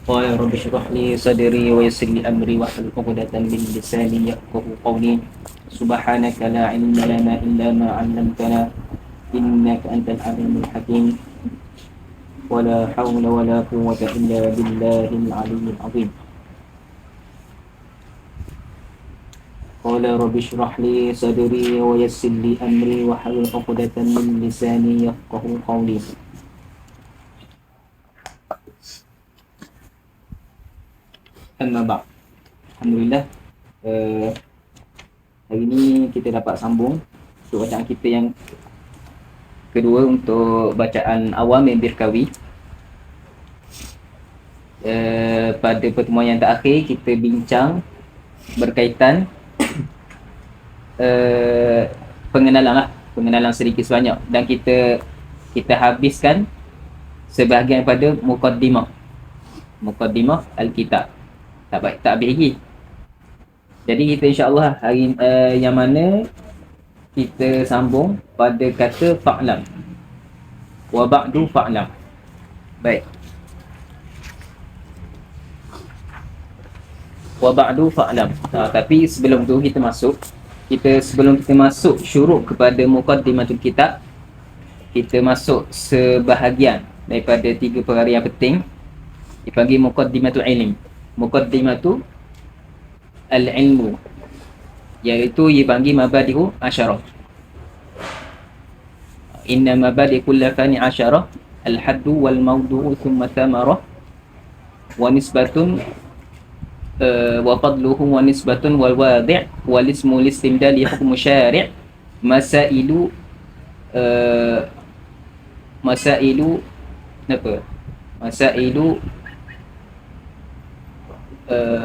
قال رب اشرح لي صدري ويسر لي أمري واحلل عقدة من لساني يفقهوا قولي سبحانك لا علم لنا إلا ما علمتنا إنك أنت العليم الحكيم ولا حول ولا قوة إلا بالله العلي العظيم قال رب اشرح لي صدري ويسر لي أمري واحلل عقدة من لساني يفقهوا قولي. Amma ba'd. Alhamdulillah, hari ini kita dapat sambung untuk bacaan kita yang kedua untuk bacaan Awamir Birkawi. Pada pertemuan yang terakhir kita bincang berkaitan pengenalan sedikit sebanyak, dan kita habiskan sebahagian pada muqaddimah Al-Kitab. Tak habis lagi. Jadi kita insya-Allah hari yang mana kita sambung pada kata fa'lam. Wa ba'du fa'lam. Baik. Wa ba'du fa'lam. Tapi sebelum kita masuk syuruk kepada muqaddimatul kitab, kita masuk sebahagian daripada 3 perkara yang penting dipanggil muqaddimatul ilm. Muqaddimatu al-ilmu, iaitu dipanggil mabadi'u asyarah. Inna mabadi' kulli fani asyarah, al-haddu wal mawdu'u thumma thamarah wa nisbatun wa fadluhu wa nisbatun wal wadi' wal ismu listimdali hukmu syari' masailu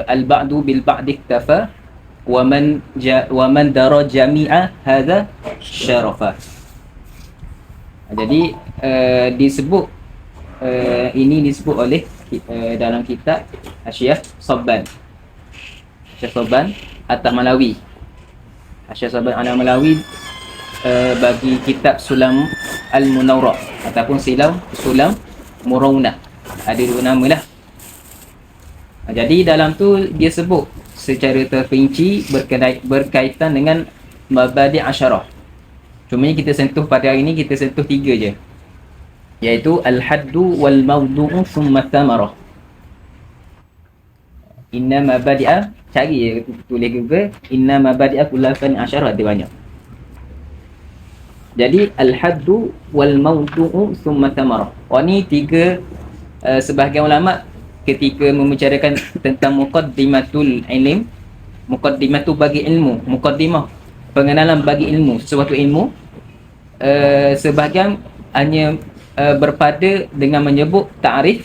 al-ba'du bil ba'di iktafa wa man dara jami'a hadha syarafa. Jadi disebut ini disebut oleh dalam kitab Syekh Sabban At-Tamalawi. Syekh Sabban At-Tamalawi bagi kitab Sulam Al-Munawwarah ataupun Sulam Murawna. Ada 2 nama lah. Jadi dalam tu dia sebut secara terperinci berkaitan dengan mabadi' asyarah. Cuma kita sentuh pada hari ini, kita sentuh 3 je, iaitu al-haddu wal mawdu'u thumma thamarah. Inna mabadi'a, cari je, tulis Google, inna mabadi'a kullafan asyarah, dia banyak. Jadi al-haddu wal mawdu'u thumma thamarah. Ni 3 sebahagian ulama ketika membicarakan tentang muqaddimatul ilm, muqaddimatu bagi ilmu, muqaddimah pengenalan bagi ilmu, sesuatu ilmu, sebahagian hanya berpada dengan menyebut ta'rif,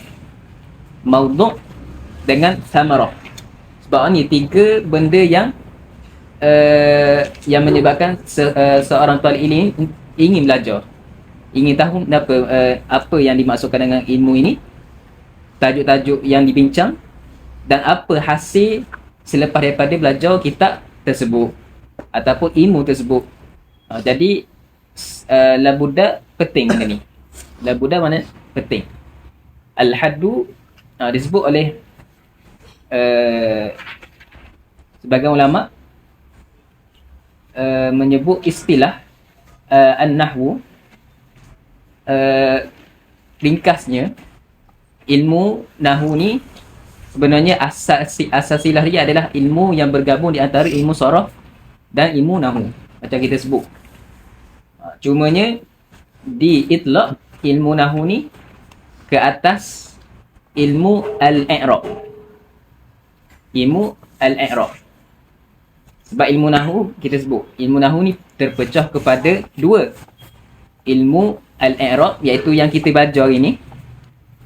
maudhu' dengan samarah. Sebab ni 3 benda yang menyebabkan seorang talib ilmu ingin belajar, ingin tahu apa yang dimaksudkan dengan ilmu ini, tajuk-tajuk yang dibincang, dan apa hasil selepas daripada belajar kitab tersebut ataupun ilmu tersebut. Jadi labuda penting benda ni. Labuda mana penting. Al-haddu disebut oleh sebagian ulama menyebut istilah an-nahwu, ringkasnya ilmu nahwu ni sebenarnya asasilah dia adalah ilmu yang bergabung di antara ilmu saraf dan ilmu nahwu, macam kita sebut. Cumanya di itlaq ilmu nahwu ni ke atas ilmu al-i'rab. Sebab ilmu nahwu kita sebut, ilmu nahwu ni terpecah kepada 2. Ilmu al-i'rab, iaitu yang kita belajar ini,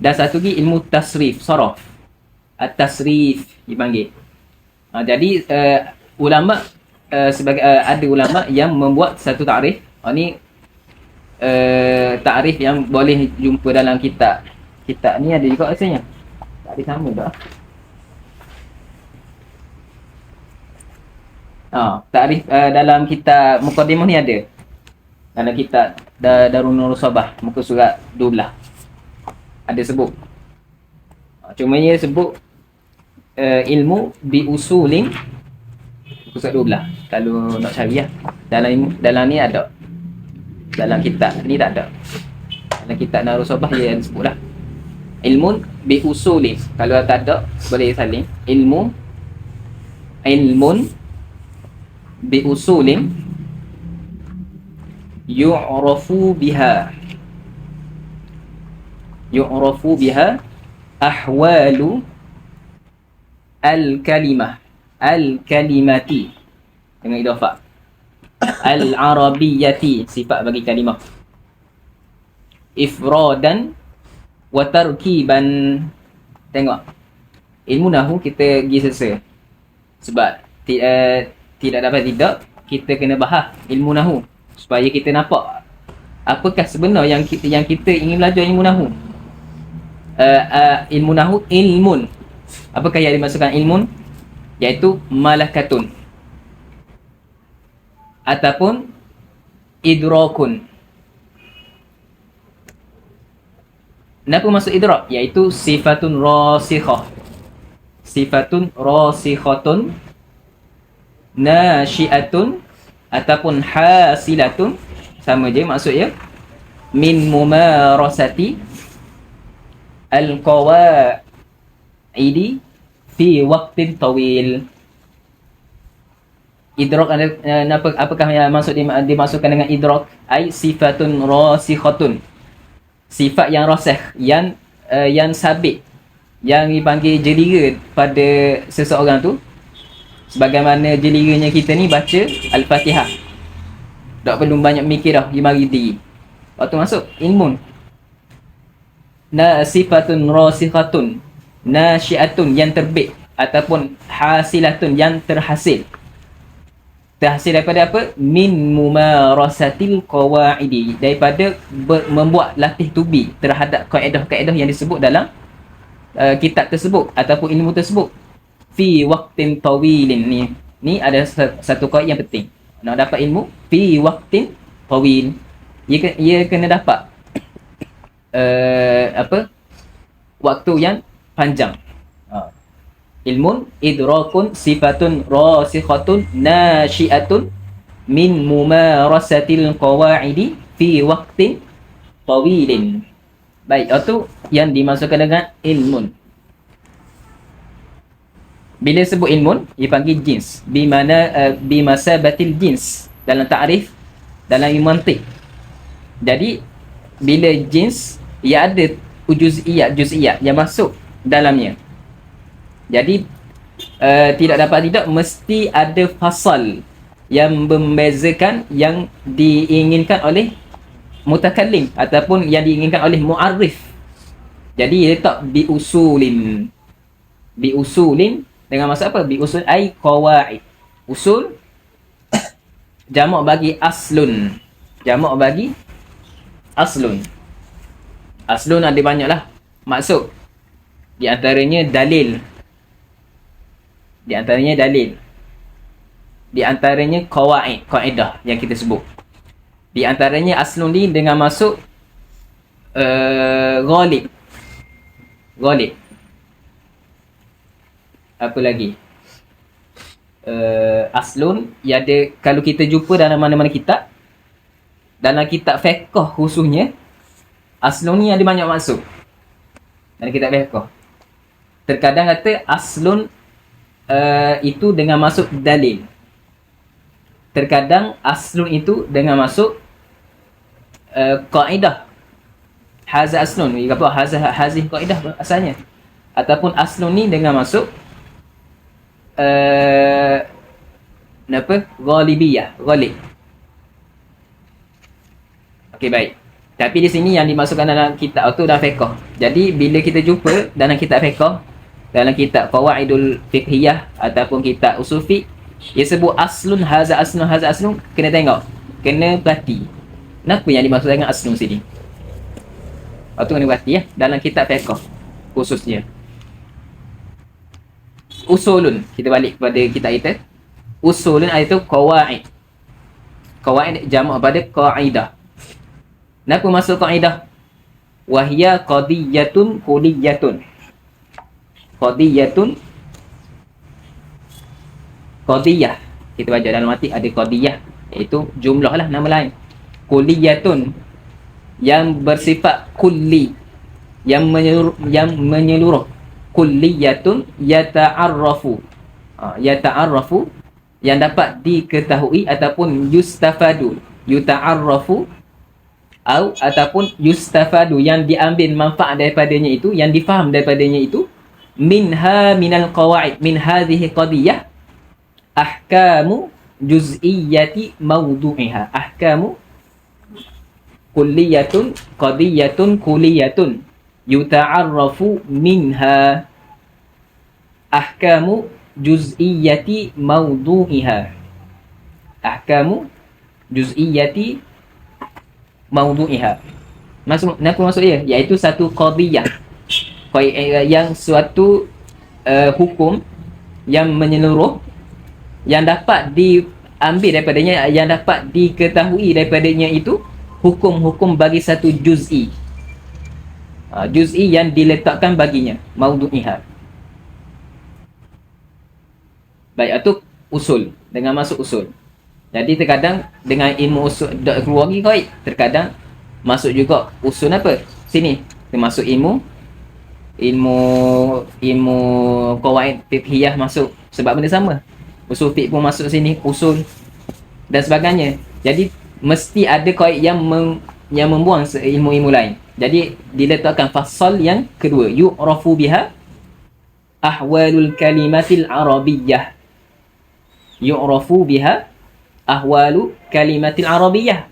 dan satu lagi ilmu tasrif, saraf. At-tasrif dipanggil. Jadi ulama sebagai ada ulama yang membuat satu takrif. Ni takrif yang boleh jumpa dalam kitab. Kitab ni ada juga rasanya. Tak ada sama tak? Takrif dalam kitab Muqaddimah ni ada. Dalam kitab Darun Nur Sabah, muka surat 12. Ada sebut. Cuma dia sebut ilmu bi usulin pusat 12 kalau nak cari lah. Dalam ni ada. Dalam kitab ni tak ada. Dalam kitab Narusabah dia sebut lah. Ilmun bi usulin. Kalau tak ada boleh salin. Ilmun bi usulin yu'rafu biha ahwalu al-kalimati dengan idhafah al-arabiyyati, sifat bagi kalimah, ifradan wa tarkiban. Tengok ilmu nahwu kita pergi selesa sebab tidak dapat tidak kita kena bahas ilmu nahwu supaya kita nampak apakah sebenar yang kita ingin belajar ilmu nahwu. Ilmu nahwu ilmun. Apakah yang dimaksudkan ilmun? Iaitu malakatun ataupun idrakun. Kenapa masuk idrak? Iaitu sifatun rasikhah. Sifatun rasikhatun nasyiatun ataupun hasilatun, sama je maksudnya, min mumarasati al-qawaidi fi waqtin tawil. Idrak apakah yang dimaksudkan dengan idrak? Ai sifatun rasikhatun, sifat yang rasih, yang sabit, yang dipanggil jelira pada seseorang tu, sebagaimana jeliranya kita ni baca Al-Fatihah. Tak perlu banyak mikir dah, dia mari diri. Waktu masuk ilmun. Sifatun rasikhatun, nasyiatun yang terbit, ataupun hasilatun yang terhasil. Terhasil daripada apa? Min mumarasatil qawaidi, daripada membuat latih tubi terhadap kaedah-kaedah yang disebut dalam kitab tersebut ataupun ilmu tersebut. Fi waqtin tawilin, ni ada satu kaedah yang penting. Nak dapat ilmu fi waqtin tawil, ia kena dapat waktu yang panjang. Ilmun idrakun sifatun rasikhatun nasyiatun min mumarasatil qawaidi fi waqtin tawilin. Baik, itu yang dimaksudkan dengan ilmun. Bila sebut ilmun, dia panggil jins. Bimasabatil jins dalam ta'rif, dalam ilmu mantiq. Jadi bila jins, ia ada juz'iyat yang masuk dalamnya. Jadi tidak dapat tidak mesti ada fasal yang membezakan yang diinginkan oleh mutakallim ataupun yang diinginkan oleh mu'arrif. Jadi letak bi usulin dengan maksud apa? Bi usul ai qawaid. Usul jamak bagi aslun. Aslun ada banyaklah maksud. Di antaranya dalil. Di antaranya qawaid, kaedah yang kita sebut. Di antaranya aslun ni dengan masuk ghalib. Apa lagi? Aslun ya ada, kalau kita jumpa dalam mana-mana kitab, dalam kitab fiqh khususnya, aslun ni ada banyak maksud. Dalam kitab fiqh terkadang kata aslun itu dengan masuk dalil. Terkadang aslun itu dengan masuk kaedah. Haza aslun, apa hazih kaedah asalnya. Ataupun aslun ni dengan masuk ghalibiyah, ghalib. Okey, baik. Tapi di sini yang dimasukkan dalam kitab tu dalam fiqh. Jadi bila kita jumpa dalam kitab fiqh, dalam kitab Qawaidul Fiqhiyah ataupun kitab Usul Fiqh, dia sebut aslun, haza aslun, kena tengok, kena perhati. Kenapa yang dimaksudkan dengan aslun sini? Waktu kena perhati ya, dalam kitab fiqh khususnya. Usulun, kita balik kepada kitab kita. Usulun iaitu qawaid. Qawaid jamak pada qaidah. Kenapa masuk qaidah? Wahya qadiyatun kulliyatun. qadiyatun, qadiyah. Kita baca dalam arti ada qadiyah, iaitu jumlah lah, nama lain. Kulliyatun, yang bersifat kulli, yang menyeluruh. Kulliyatun yata'arrafu, yata'arrafu, yang dapat diketahui ataupun yustafadu, yuta'arrafu, ataupun yustafadu, yang diambil manfaat daripadanya itu, yang difaham daripadanya itu, minha minal qawaid, min hadhihi qadiyah ahkamu juz'iyyati mawdu'iha. Ahkamu kulliyatun qadiyatun kulliyatun yuta'arrafu minha ahkamu juz'iyyati mawdu'iha. Ahkamu juz'iyyati mawdu'iha. Maksud dia iaitu satu qadiyah, yang suatu hukum yang menyeluruh, yang dapat diambil daripadanya, yang dapat diketahui daripadanya itu hukum-hukum bagi satu juz'i. Juz'i yang diletakkan baginya, mawdu'iha. Baik, itu usul, dengan masuk usul. Jadi terkadang dengan ilmu usul keluar lagi kau, terkadang masuk juga usul apa? Sini, termasuk ilmu qawaid fiqhiyah masuk, sebab benda sama. Usul fiqh pun masuk sini, usul dan sebagainya. Jadi mesti ada qaid yang membuang ilmu-ilmu lain. Jadi diletakkan fasal yang kedua, yu'rafu biha ahwalul kalimatil arabiyyah. Yu'rafu biha ahwalu kalimatil arabiyyah.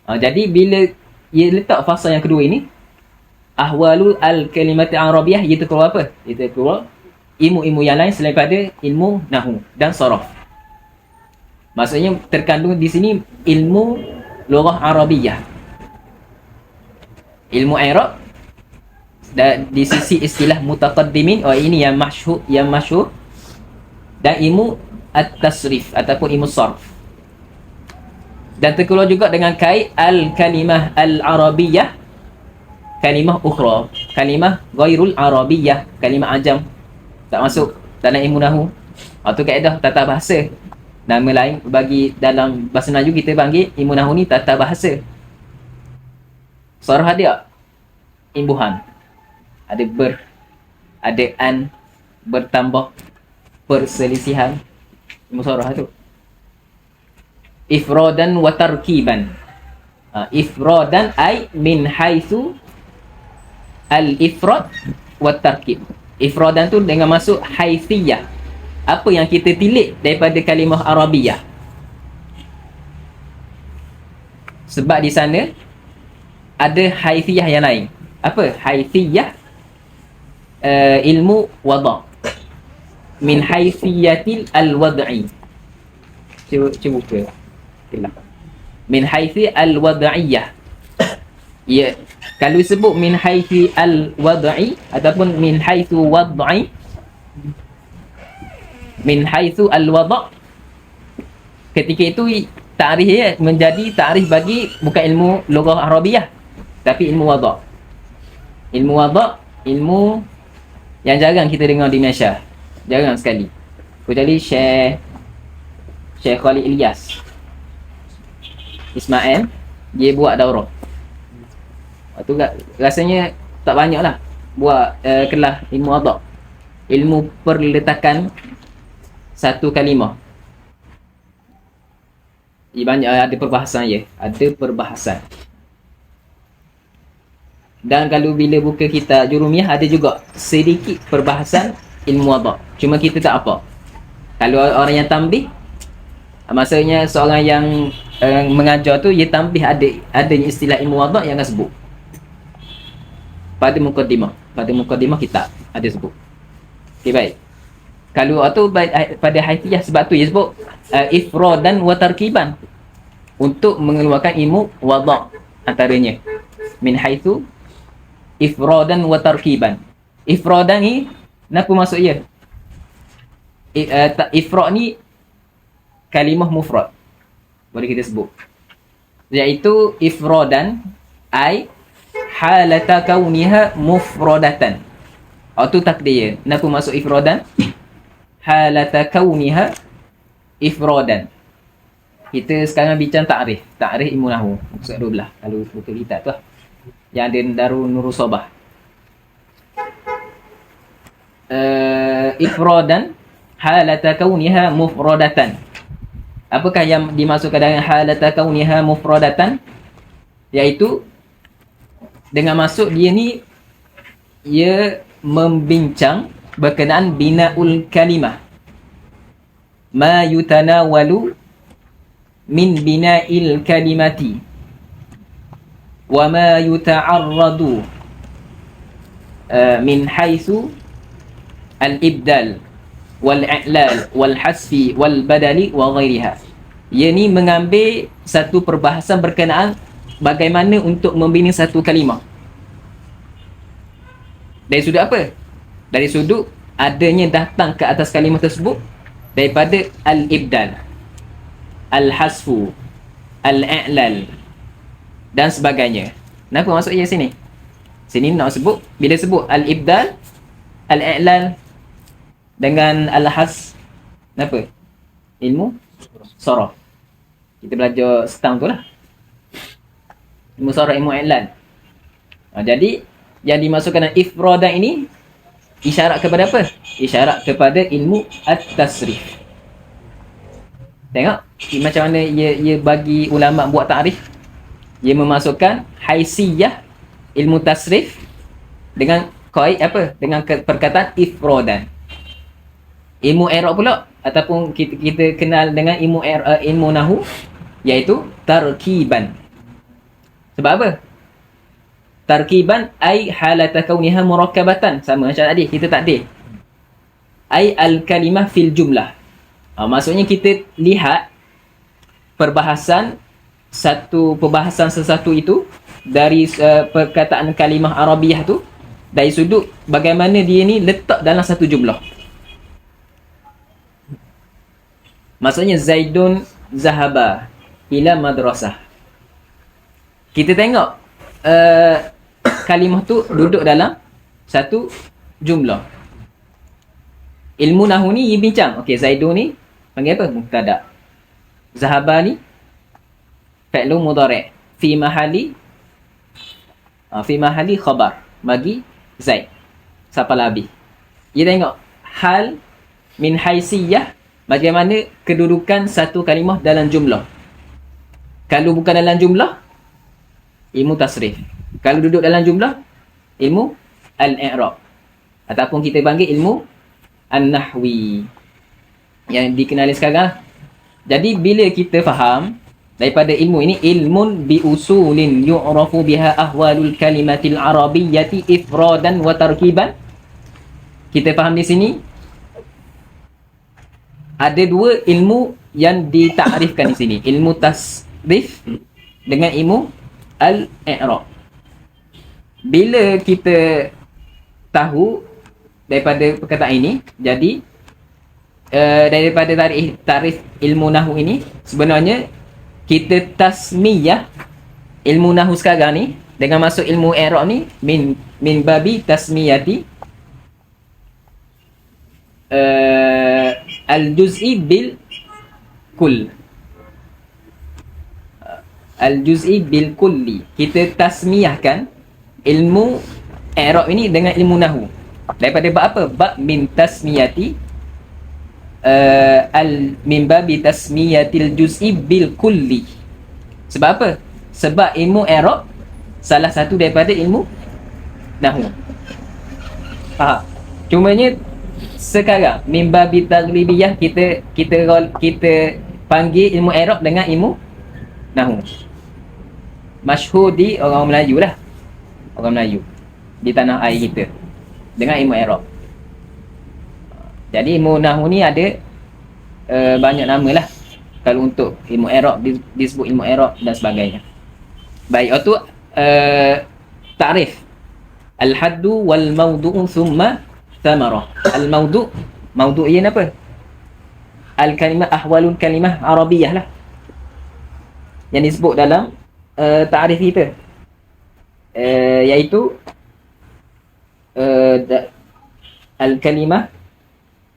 Jadi bila ia letak fasal yang kedua ini, ahwalu al kalimatil arabiyyah, itu keluar apa? Itu keluar ilmu-ilmu yang lain selain pada ilmu nahwu dan saraf. Maksudnya terkandung di sini ilmu lughah arabiyyah, ilmu i'rab, dan di sisi istilah mutaqaddimin, ini yang masyhur, dan ilmu at-tasrif ataupun ilmu sarf. Dan terkeluar juga dengan kait al-kalimah al-arabiyyah, kalimah ukhra, kalimah ghairul arabiyyah, kalimah ajam, tak masuk dalam ilmu nahwu. Itu kaedah tata bahasa. Nama lain bagi dalam bahasa Melayu kita panggil ilmu nahwu ni tata bahasa. Saraf ada imbuhan, ada ada an, bertambah, perselisihan. Ilmu saraf tu ifradan wa tarkiban. Ifradan ay min haitsu al-ifrad wa tarkib. Ifradan tu dengan masuk haithiyah, apa yang kita tilik daripada kalimah Arabiyah. Sebab di sana ada haithiyah yang lain. Apa haithiyah? Ilmu wada', min haithiyatil al-wad'i. Cuba buka. Min haithi al-wad'iyah. Ya, kalau disebut min haithi al-wad'i ataupun min haitsu wad'i, min haitsu al-wad', ketika itu ta'rifnya menjadi ta'rif bagi bukan ilmu lughah Arabiyah, tapi ilmu wada'. Ilmu wada', ilmu yang jarang kita dengar di Malaysia, jarang sekali. Kecuali Syekh Khalid Ilyas Ismail, dia buat daurah. Tu rasanya tak banyak lah buat kelas ilmu wada', ilmu perletakan satu kalimah. Banyak ada perbahasan ya, ada perbahasan. Dan kalau bila buka kitab Jurumiyah ada juga sedikit perbahasan ilmu wada', cuma kita tak apa. Kalau orang yang tambih, maksudnya seorang yang mengajar tu, dia tambih adanya istilah ilmu wada' yang akan sebut pada mukaddimah kitab ada sebut. Okey, baik. Kalau tu pada haithiyah, sebab tu dia sebut ifradan wa tarkiban, untuk mengeluarkan ilmu wada' antaranya. Min haitsu ifradan wa tarkiban. Ifradan ni kenapa masuk ia? Ifrad ni kalimah mufrad, boleh kita sebut, iaitu ifradan ay halata kauniha mufradatan. Auto takdir. Kenapa masuk ifradan? Halata kauniha ifradan. Kita sekarang bincang ta'rif. Ta'rif ilmu nahwu. Muka 12. Kalau buku kitab tu lah. Yang ada Darul Nurul Sobah. Ifradan halata kauniha mufradatan. Apakah yang dimasukkan dengan halata kauniha mufradatan? Iaitu dengan masuk dia ni, ia membincang berkenaan binaul kalimah. Ma yutanawalu min bina'il kalimati wa ma yuta'arradu min haitsu al-ibdal wal-i'lal wal-hasfi wal-badali wa ghairiha. Ia ni mengambil satu perbahasan berkenaan bagaimana untuk membina satu kalimah. Dari sudut apa? Dari sudut adanya datang ke atas kalimah tersebut daripada al-ibdal, al-hasfu, al-i'lal dan sebagainya. Kenapa masuk ia sini? Sini nak sebut, bila sebut al-ibdal, al-i'lal dengan al-has, kenapa? Ilmu saraf. Kita belajar setang tu lah. Ilmu saraf, ilmu i'lal. Jadi yang dimasukkan ifradan ini isyarat kepada apa? Isyarat kepada ilmu at-tasrif. Tengok macam mana ia bagi ulama buat ta'rif. Ia memasukkan haisiyah ilmu tasrif dengan qaid apa? Dengan perkataan ifradan. Ilmu i'rab pula ataupun kita kenal dengan ilmu nahwu, iaitu tarkiban. Sebab apa? Tarkiban ai halata kauniha murakkabatan. Sama macam tadi kita takdir. Ai al-kalimah fil jumlah. Maksudnya kita lihat perbahasan sesuatu itu dari perkataan kalimah Arabiah tu dari sudut bagaimana dia ni letak dalam satu jumlah. Maksudnya Zaidun zahaba ila madrasah. Kita tengok kalimah tu duduk dalam satu jumlah. Ilmu nahwu ni ia bincang. Okey, Zaidun ni panggil apa? Mubtada. Zahaba ni fi'lu mudhari' fi mahali khabar bagi Zaid. Siapa lebih? Ia tengok hal min haisiyah, bagaimana kedudukan satu kalimah dalam jumlah. Kalau bukan dalam jumlah, ilmu tasrif. Kalau duduk dalam jumlah, ilmu al-i'rab. Ataupun kita panggil ilmu an-nahwi yang dikenali sekarang. Jadi bila kita faham daripada ilmu ini, ilmun bi usulin yu'rafu biha ahwalul kalimatil arabiyyati ifradan wa tarkiban. Kita faham di sini ada dua ilmu yang ditakrifkan di sini, ilmu tasrif dengan ilmu al-i'rab. Bila kita tahu daripada perkataan ini, jadi daripada tarikh ilmu nahwu ini, sebenarnya kita tasmiyah ilmu nahwu sekarang ni dengan masuk ilmu i'rab ni min babi tasmiyati al-juz'i bil kull. Al-juz'i bil kulli. Kita tasmiyahkan ilmu i'rab ini dengan ilmu nahwu. Daripada bab apa? Bab min tasmiyati min babi tasmiyatil juz'i bil kulli. Sebab apa? Sebab ilmu i'rab salah satu daripada ilmu nahwu. Faham? Cumanya sekarang min babi taghlibiyah kita panggil ilmu i'rab dengan ilmu nahwu. Masyhur di orang Melayu lah. Orang Melayu di tanah air kita dengan ilmu i'rab. Jadi ilmu nahwu ni ada banyak nama lah. Kalau untuk ilmu i'rab disebut ilmu i'rab dan sebagainya. Baik, itu ta'rif al-haddu wal mawdu'u thumma thamarah. Al-mawdu', mawdu' ia apa? Al-kalimah, ahwalul kalimah arabiyah lah yang disebut dalam ta'rif kita, iaitu al-kalimah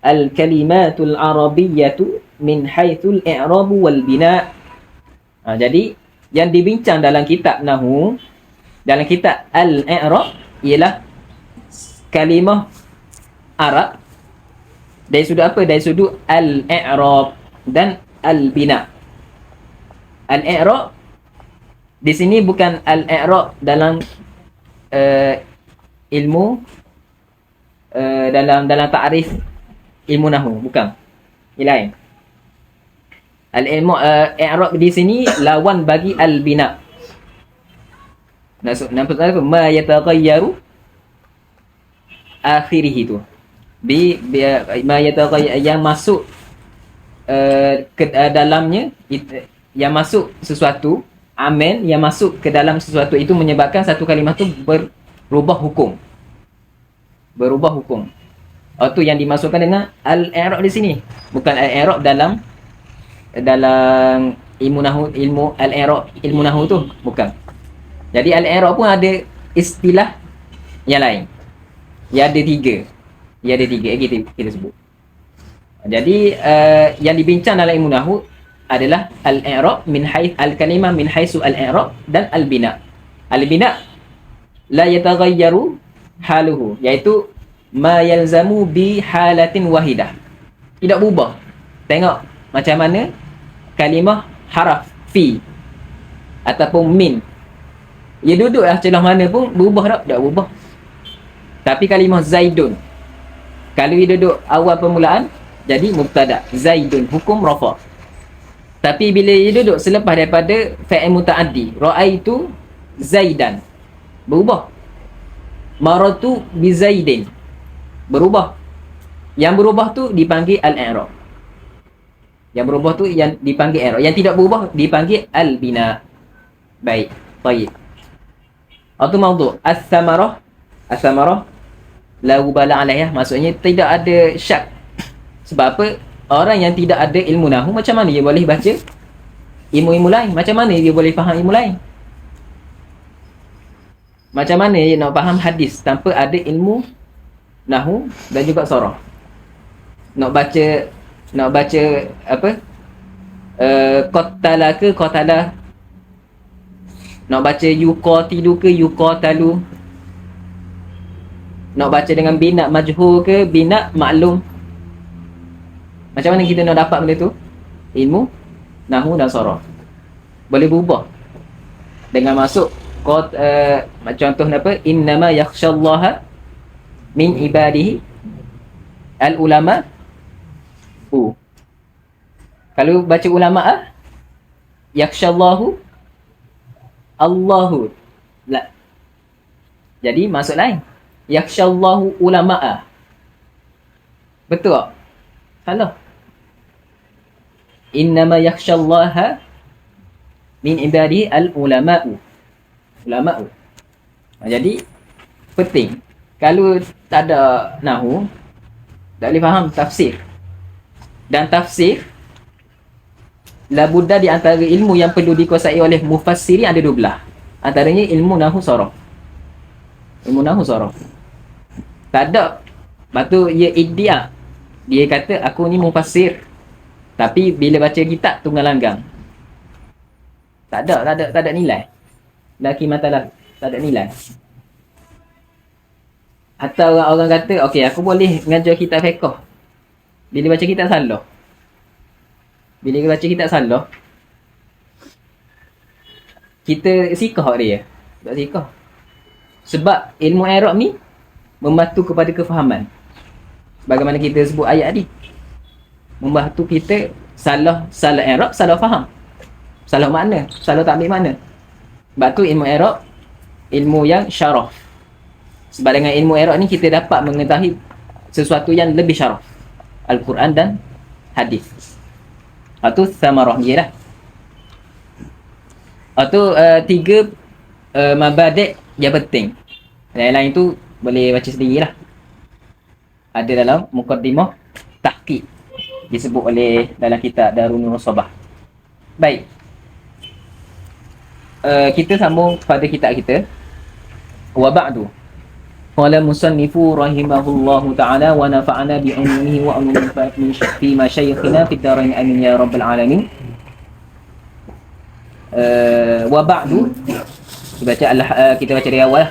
al-kalimatul arabiyyatu min haitsul i'rab wal bina'. Jadi yang dibincang dalam kitab nahwu, dalam kitab al-i'rab ialah kalimah Arab dari sudut apa? Dari sudut al-i'rab dan al-bina'. Al-i'rab di sini bukan al-i'rab dalam ilmu dalam takrif ilmu nahwu, bukan. Ini lain. Al-ilmu i'rab di sini lawan bagi al-bina'. Nampak apa? Ma yataghayyaru akhirih itu. Ma yataghayyaru yang masuk ke dalamnya, yang masuk sesuatu, amen yang masuk ke dalam sesuatu itu menyebabkan satu kalimah tu berubah hukum. Berubah hukum. Itu yang dimasukkan dengan al-i'rab di sini. Bukan al-i'rab dalam ilmu nahwu, ilmu al-i'rab, ilmu nahwu tu bukan. Jadi al-i'rab pun ada istilah yang lain. Ya ada tiga. Kita sebut. Jadi yang dibincang dalam ilmu nahwu adalah al-i'rab min haits al-kalimah min haitsu al-i'rab dan al-bina'. Al-bina' la yataghayyaru haluhu, iaitu ma yalzamu bi halatin wahidah. Tidak berubah. Tengok macam mana kalimah haraf fi ataupun min. Ia duduklah celah mana pun berubah tak? Tak berubah. Tapi kalimah zaidun, kalau ia duduk awal permulaan jadi mubtada, zaidun hukum rafa. Tapi bila ia duduk selepas daripada fa'il muta'addi, ra'aitu zaidan, berubah. Maratu bi zaidin, berubah. Yang berubah tu dipanggil al-i'rab. Yang berubah tu yang dipanggil i'rab. Yang tidak berubah dipanggil al-bina. Baik, baik. Atau maudhu as-samarah. As-samarah la ubala alaihah, maksudnya tidak ada syak. Sebab apa? Orang yang tidak ada ilmu nahwu, macam mana dia boleh baca ilmu-ilmu lain? Macam mana dia boleh faham ilmu lain? Macam mana dia nak faham hadis tanpa ada ilmu nahwu dan juga sarah? Nak baca apa? Qatala ke qatala? Nak baca yuqatilu ke yuqatalu? Nak baca dengan bina majhul ke bina maklum? Macam mana kita nak dapat benda tu? Ilmu nahwu dan sarah. Boleh berubah dengan masuk contoh apa? Innama yakhshallaha min ibadihi al-ulama. Kalau baca ulama yakhshallahu Allahu. La. Jadi maksud lain. Yakhshallahu ulama. Betul tak? Salah. Innama yakhshallaha min ibadihi al-ulama'u. Ulama'u. Jadi penting. Kalau tak ada nahwu, tak boleh faham tafsir. Dan tafsir labudda di antara ilmu yang perlu dikuasai oleh mufassirin ada 12. Antaranya ilmu nahwu saraf. Ilmu nahwu saraf. Tak ada. Lepas tu ia iddia. Dia kata aku ni mufassir. Tapi bila baca kitab tunggal langgang. Tak ada nilai. Laki matalah, tak ada nilai. Atau orang kata, okey aku boleh mengajar kitab fiqh. Bila baca kitab salah. Bila baca kitab salah, kita sikah dia. Tak sikah. Sebab ilmu i'rab ni membantu kepada kefahaman. Bagaimana kita sebut ayat tadi. Membantu kita salah i'rab, salah faham. Salah makna, salah tak ambil makna. Sebab tu ilmu i'rab ilmu yang syaraf. Sebab dengan ilmu i'rab ni kita dapat mengetahui sesuatu yang lebih syaraf. Al-Quran dan hadis. Itu samarah dia lah. Itu tiga mabadi' yang penting. Yang lain tu boleh baca sendirilah. Ada dalam muqaddimah tahqiq disebut oleh dalam kitab Darun Sabah. Baik. Kita sambung pada kitab kita. Wa ba'du. Qala musannifu rahimahullahu ta'ala wa nafa'ana bi umumihi wa umumi fi masyayikhina fid darain amin ya rabbal alamin. Wa ba'du, kita baca dari awal.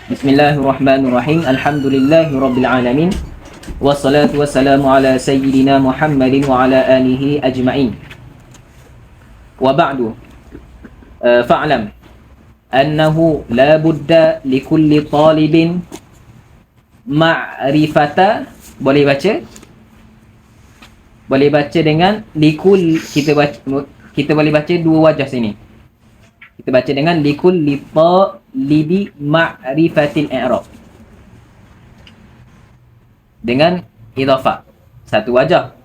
Bismillahirrahmanirrahim. Alhamdulillahi rabbil alamin. Wassalatu wassalamu ala sayyidina Muhammadin wa ala alihi ajma'in. Wa ba'du, fa'lam annahu la budda likulli talibin ma'rifata. Boleh baca dengan likul. Kita boleh baca dua wajah sini. Kita baca dengan likulli talibi ma'rifatil i'rab dengan idhafah, satu wajah.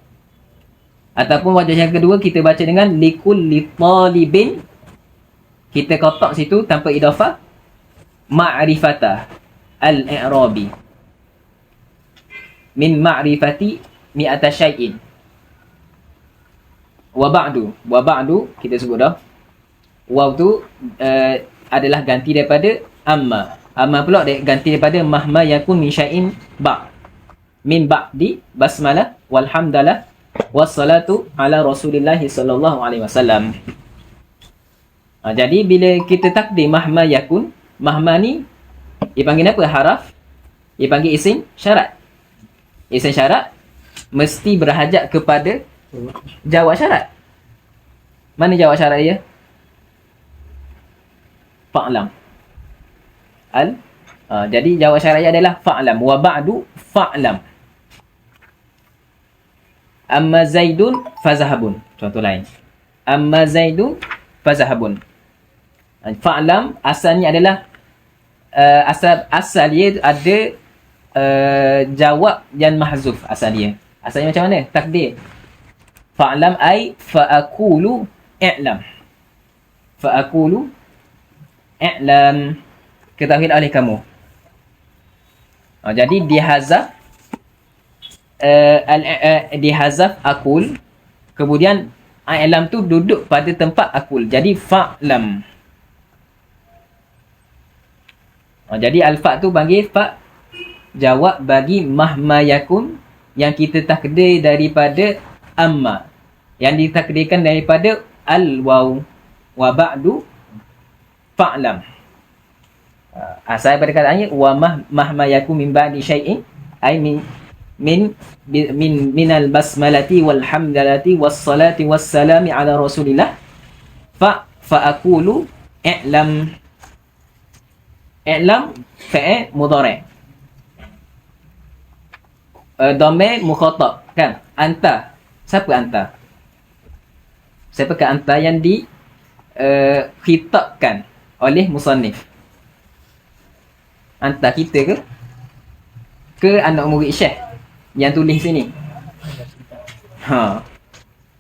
Ataupun wajah yang kedua kita baca dengan likulli talibin, kita kotak situ tanpa idafah, ma'rifata al-i'rabi min ma'rifati mi'ata syai'in. Wa ba'du kita sebut dah. Waw tu adalah ganti daripada amma. Amma pula ganti daripada mahma yakun min syai'in ba'. Min ba'di basmalah walhamdalah wassalatu ala Rasulillah sallallahu alaihi wasallam. Jadi bila kita takdir mahma yakun, mahma ni dipanggil apa? Haraf. Dipanggil isim syarat. Isim syarat mesti berhajat kepada jawab syarat. Mana jawab syarat dia? Fa'lam. Jadi jawab syarat dia adalah fa'lam. Wa ba'du fa'lam. Amma Zaidun fazahabun. Contoh lain. Amma Zaidun fazahabun. Fa'lam asalnya adalah asal dia ada jawab yang mahzuf asal dia. Asalnya macam mana? Takdir. Fa'lam ay fa'akulu i'lam. Fa'akulu i'lam. Ketahuilah oleh kamu. Jadi dihazaf dihazaf akul, kemudian i'lam tu duduk pada tempat akul. Jadi fa'lam. Jadi al-fa' tu panggil fa' jawab bagi mahma yakun yang kita takdir daripada amma, yang ditakdirkan daripada al-waw. Wa ba'du fa'lam. Asal pada katanya wa mahma yakun min ba'di syai'in ay min al-basmalati walhamdalati wassalati wassalami ala Rasulillah fa'akulu i'lam. I'lam fa'il mudhari'. Dhamir mukhatab, kan? Anta. Siapa anta? Siapakah anta yang di khitabkan oleh musannif? Anta kita ke? Ke anak murid Syekh yang tulis sini?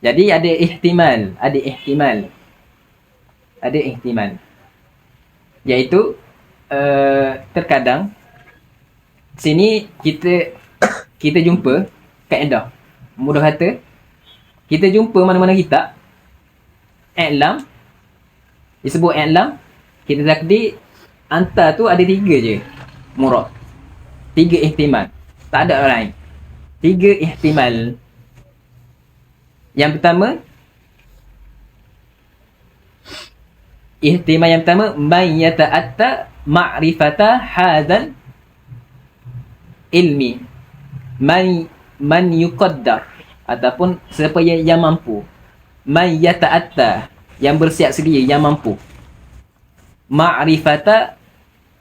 Jadi ada ihtimal. Iaitu terkadang sini kita jumpa kaedah mudah kata, kita jumpa mana-mana kitab i'lam, disebut i'lam, kita takdir anta tu ada 3 je murad, 3 ihtimal, tak ada lain. 3 ihtimal. Yang pertama, ihtimal yang pertama, man yata'atta ma'rifata hadzal ilmi, man yuqaddar, ataupun siapa yang mampu. Man yata'atta, yang bersiap sedia, yang mampu. Ma'rifata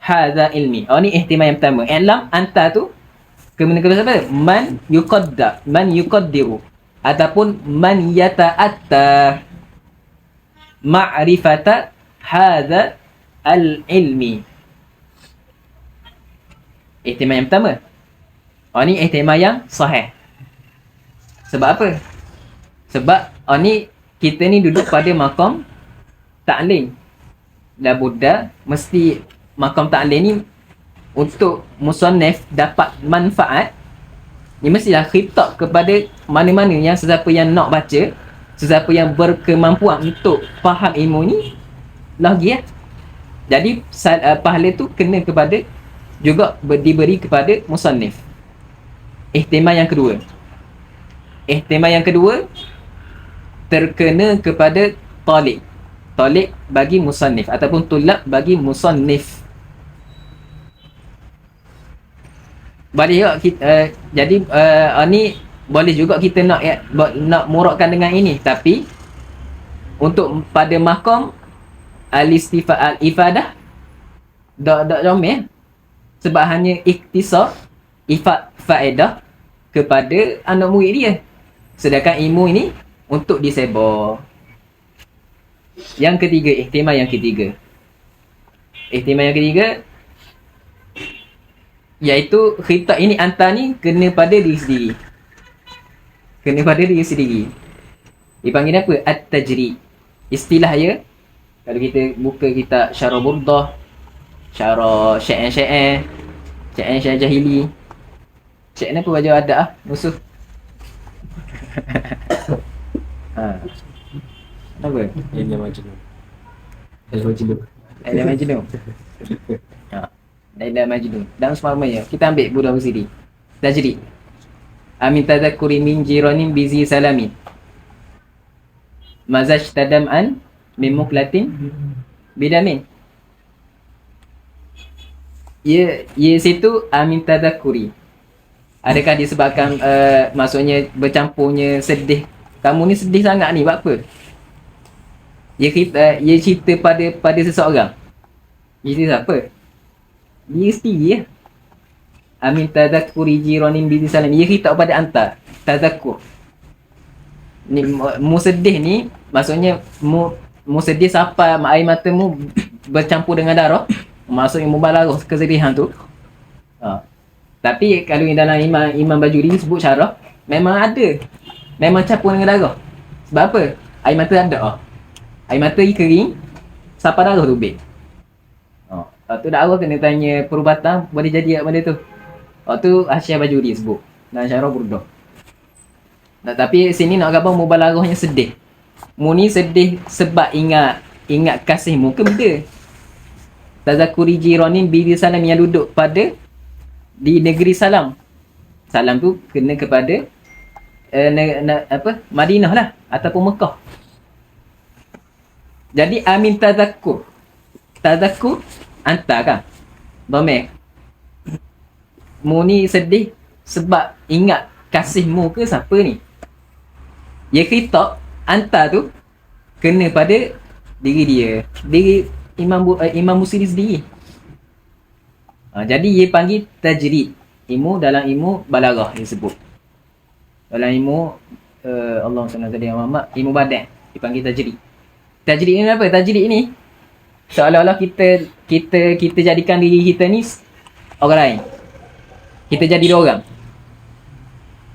hadzal ilmi. Ni ihtimal yang pertama. I'lam anta tu kemudian kedua siapa? Man yuqaddar, man yuqaddiru, ataupun man yata'atta ma'rifata hadzal al-ilmi. Ihtimal yang pertama. Ni ihtimal yang sahih. Sebab apa? Sebab ni kita ni duduk pada maqam ta'lim. La budda, mesti maqam ta'lim ni untuk musannif dapat manfaat, ni mestilah khitab kepada mana-mana yang sesiapa yang nak baca, sesiapa yang berkemampuan untuk faham ilmu ni lagi Jadi pahala tu kena kepada juga diberi kepada musannif. Ihtimal yang kedua. Ihtimal yang kedua terkena kepada talib. Talib bagi musannif ataupun tulab bagi musannif. Boleh juga kita, jadi ni boleh juga kita nak murakkan dengan ini, tapi untuk pada maqam al-ifadah dak comel sebab hanya iktisar faedah kepada anak murid dia, sedangkan ilmu ini untuk disebar. Yang ketiga, ihtimal yang ketiga iaitu khitab ini hantar ni kena pada diri sendiri, dipanggil apa? At-tajrid. Istilah ya, kalau kita buka kitab Syarah Burdah, Syarah Syair Jahili, Syair ni apa baju adat musuh. Apa? Ilmu Majnun. Laila Majnun. Laila Majnun. Dan semuanya kita ambil budak bersiri. Tajrid. Amin tadhakkuri min jiranin bizi salamin. Mazaj tadam'an min muklatin bidamin. Ya situ amin tadhakkuri. Adakah disebabkan maksudnya bercampurnya sedih? Kamu ni sedih sangat ni, buat apa? Ia cerita pada seseorang. Dia cerita apa? Dia sendiri ya. Amin tadhakkuri jiranin bizi salam. Ia cerita pada anta. Tadhakkur. Ni mu sedih ni maksudnya mu sedih sampai air matamu bercampur dengan darah. Maksudnya mubalarah kesedihan tu. Tapi kalau dalam Imam Bajuri sebut syarah, memang ada. Memang campur dengan darah. Sebab apa? Air mata ada. Air mata kering, sampai darah tu beg. Tu dakwah kena tanya perubatan boleh jadi benda tu. Tu Syekh Bajuri sebut dalam Syarah Burdah. Tapi sini nak gambar mubalarahnya sedih. Mu ni sedih sebab ingat kasihmu ke benda? Tazakuri jiranin bizi salam yang duduk pada di negeri Salam. Salam tu kena kepada Madinah lah ataupun Mekah. Jadi amin tazakkur hantar kan Domek. Mu ni sedih sebab ingat kasihmu ke siapa ni? Ya khitab hantar tu kena pada diri dia, diri Imam Busiri sendiri. Jadi ia panggil tajrid. Dalam ilmu balaghah disebut. Dalam ilmu Allah SWT ilmu badan dipanggil tajrid. Tajrid ni apa? Tajrid ni seolah-olah kita jadikan diri kita ni orang lain. Kita jadi dua orang.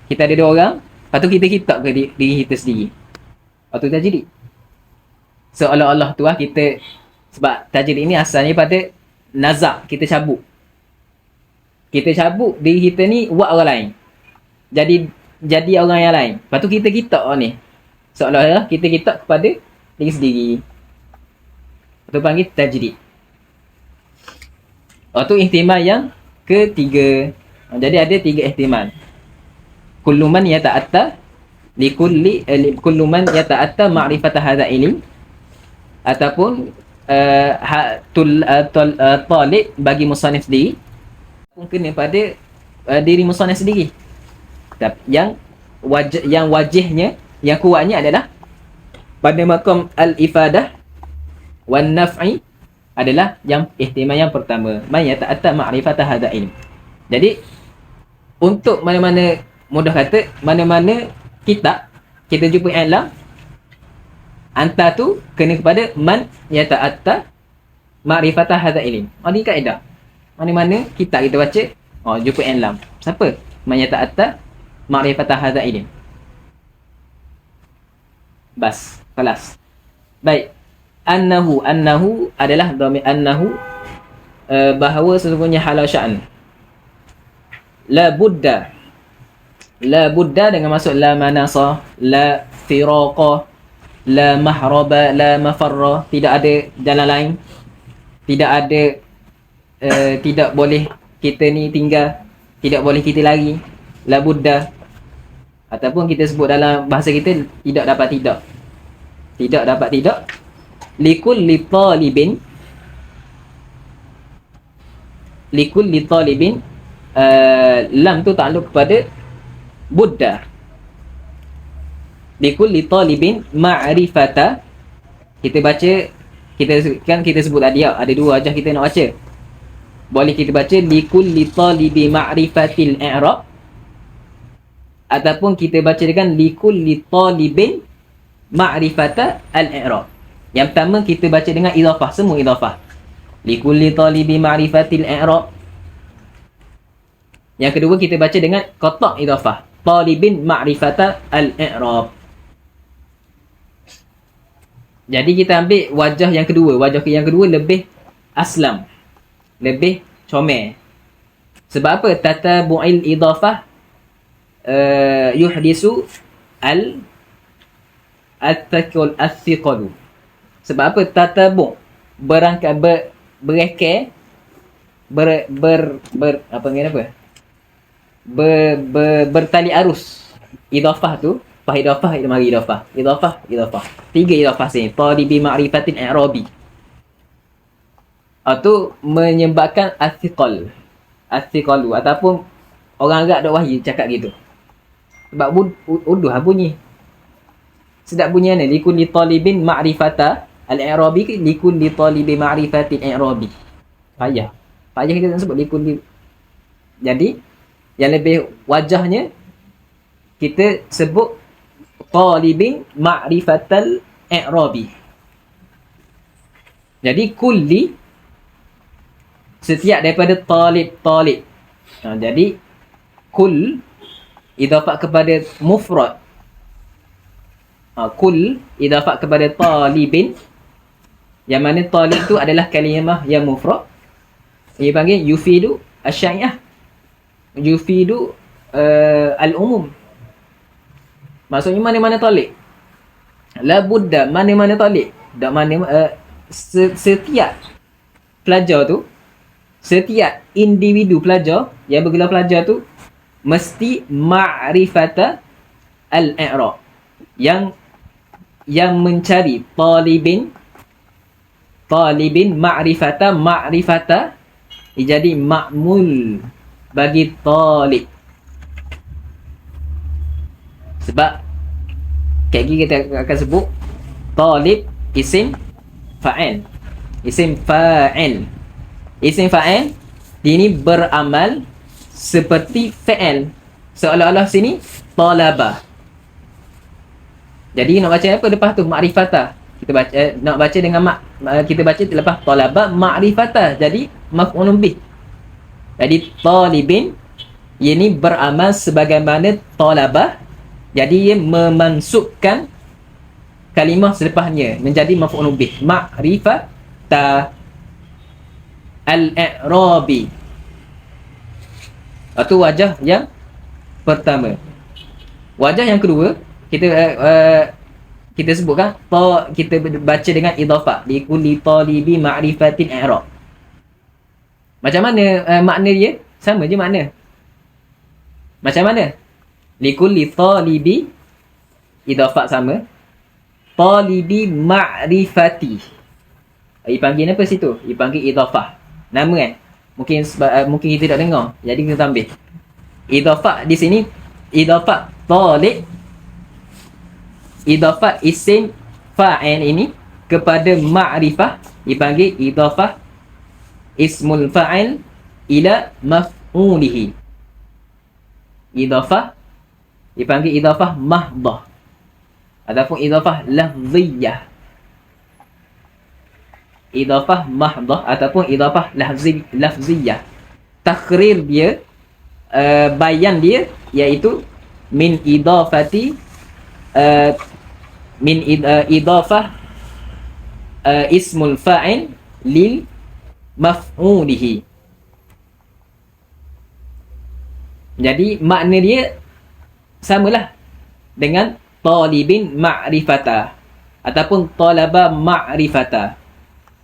Kita ada dua orang, lepas tu kita kitab ke diri kita sendiri. Lepas tu tajrid. Seolah-olah tu kita, sebab tajrid ini asalnya pada nazak, kita cabut. Kita cabut diri kita ni buat orang lain. Jadi orang yang lain. Lepas tu kita kitab ni. Seolah-olah kita kitab kepada diri sendiri. Itu panggil tajrid. Itu ihtimal yang ketiga. Jadi ada tiga ihtimal. Kullu man yata'atta kullu man yata'atta ma'rifata hadha ilm, ataupun talib bagi musannif sendiri, mungkin pada diri musannif sendiri. Yang wajihnya, yang kuatnya adalah pada maqam al-ifadah wan naf'i, adalah yang ihtimal yang pertama, man yata'atta ma'rifata hadha ilm. Jadi untuk mana-mana, mudah kata, mana-mana kitab kita jumpa i'lam, anta tu kena kepada man yata'atta ma'rifata hadha ilm. Ini kaedah. Mana-mana kitab kita baca, jumpa i'lam. Siapa? Man yata'atta ma'rifata hadha ilm. Bas, kelas. Baik. Annahu adalah dhamir annahu, bahawa sesungguhnya halal sya'an. La budda dengan maksud la manasa, la firaqa, la mahraba, la mafarra. Tidak ada jalan lain, tidak ada tidak boleh kita ni tinggal, tidak boleh kita lari, la budda. Ataupun kita sebut dalam bahasa kita, tidak dapat tidak. Tidak dapat tidak. Likulli talibin, likulli talibin, lam tu takluk kepada budda. Likulli talibin ma'rifata. Kita baca, kita sebut tadi ada dua wajah kita nak baca. Boleh kita baca likulli talibi ma'rifatil i'rab, ataupun kita baca dengan likulli talibin ma'rifata al-i'rab. Yang pertama kita baca dengan idhafah, semua idhafah. Likulli talibi ma'rifatil i'rab. Yang kedua kita baca dengan qata' idhafah, talibin ma'rifata al-i'rab. Jadi kita ambil wajah yang kedua. Wajah yang kedua lebih aslam, lebih comel. Sebab apa? Tatabu'il idhafah yuhdisu al-thiqalu. Sebab apa? Tatabu' berangkat, berekeh, apa ni apa? Bertali arus. Idhafah tu, fah idhafah, mari idhafah. Idhafah. Tiga idhafah sini. Talibi ma'rifatin i'rabi. Itu menyebabkan athiqal. Athiqalu. Ataupun orang Arab dok wahyu cakap gitu. Sebab uduh bunyi. Sedap bunyi ni. Likulli talibin ma'rifata al-i'rabi ke likulli talibi ma'rifatin i'rabi. Payah kita nak sebut likulli. Jadi yang lebih wajahnya kita sebut talibin ma'rifatal i'rabi. Jadi kulli setiap daripada talib. Jadi kul idhafat kepada mufrad. Kul idhafat kepada talibin, yang mana talib tu adalah kalimah yang mufrad. Ia panggil yufidu asyai'ah, yufidu al-umum. Maksudnya mana-mana talib. La budda, mana-mana talib. Setiap pelajar tu, setiap individu pelajar yang bergelar pelajar tu mesti ma'rifata al-i'rab, yang mencari talibin ma'rifata jadi ma'mul bagi talib. Sebab kayak gini kita akan sebut talib isim fa'il. Isim fa'il dia ni beramal seperti fa'il. Seolah-olah sini talaba. Jadi nak baca apa lepas tu? Ma'rifata. Kita baca, nak baca dengan kita baca lepas talaba ma'rifata. Jadi maf'ulun bih. Jadi talibin ia ni beramal sebagaimana talaba. Jadi ia memansubkan kalimah selepasnya menjadi maf'ulun bih. Ma'rifata al-i'rabi. Itu wajah yang pertama. Wajah yang kedua kita sebutkan kita baca dengan idhafah li kulli talibi ma'rifatin i'rab. Macam mana makna dia? Sama je makna. Macam mana? Li kulli talibi idhafah sama. Talibi ma'rifati. Dipanggil apa situ? Dipanggil idhafah. Nama kan? Mungkin kita tak dengar. Jadi kita tambah. Idhafah di sini, idhafah talib, idhafah isim fa'il ini kepada ma'rifah dipanggil idhafah ismul fa'il ila maf'ulihi. Idhafah dipanggil idhafah mahdhah ataupun idhafah lafziyah. Idhafah mahdhah ataupun idhafah lafziyah. Takhrir dia, bayan dia iaitu min idhafati idhafah ismul fa'il lil maf'ulihi. Jadi makna dia samalah dengan talibin ma'rifata ataupun talaba ma'rifata.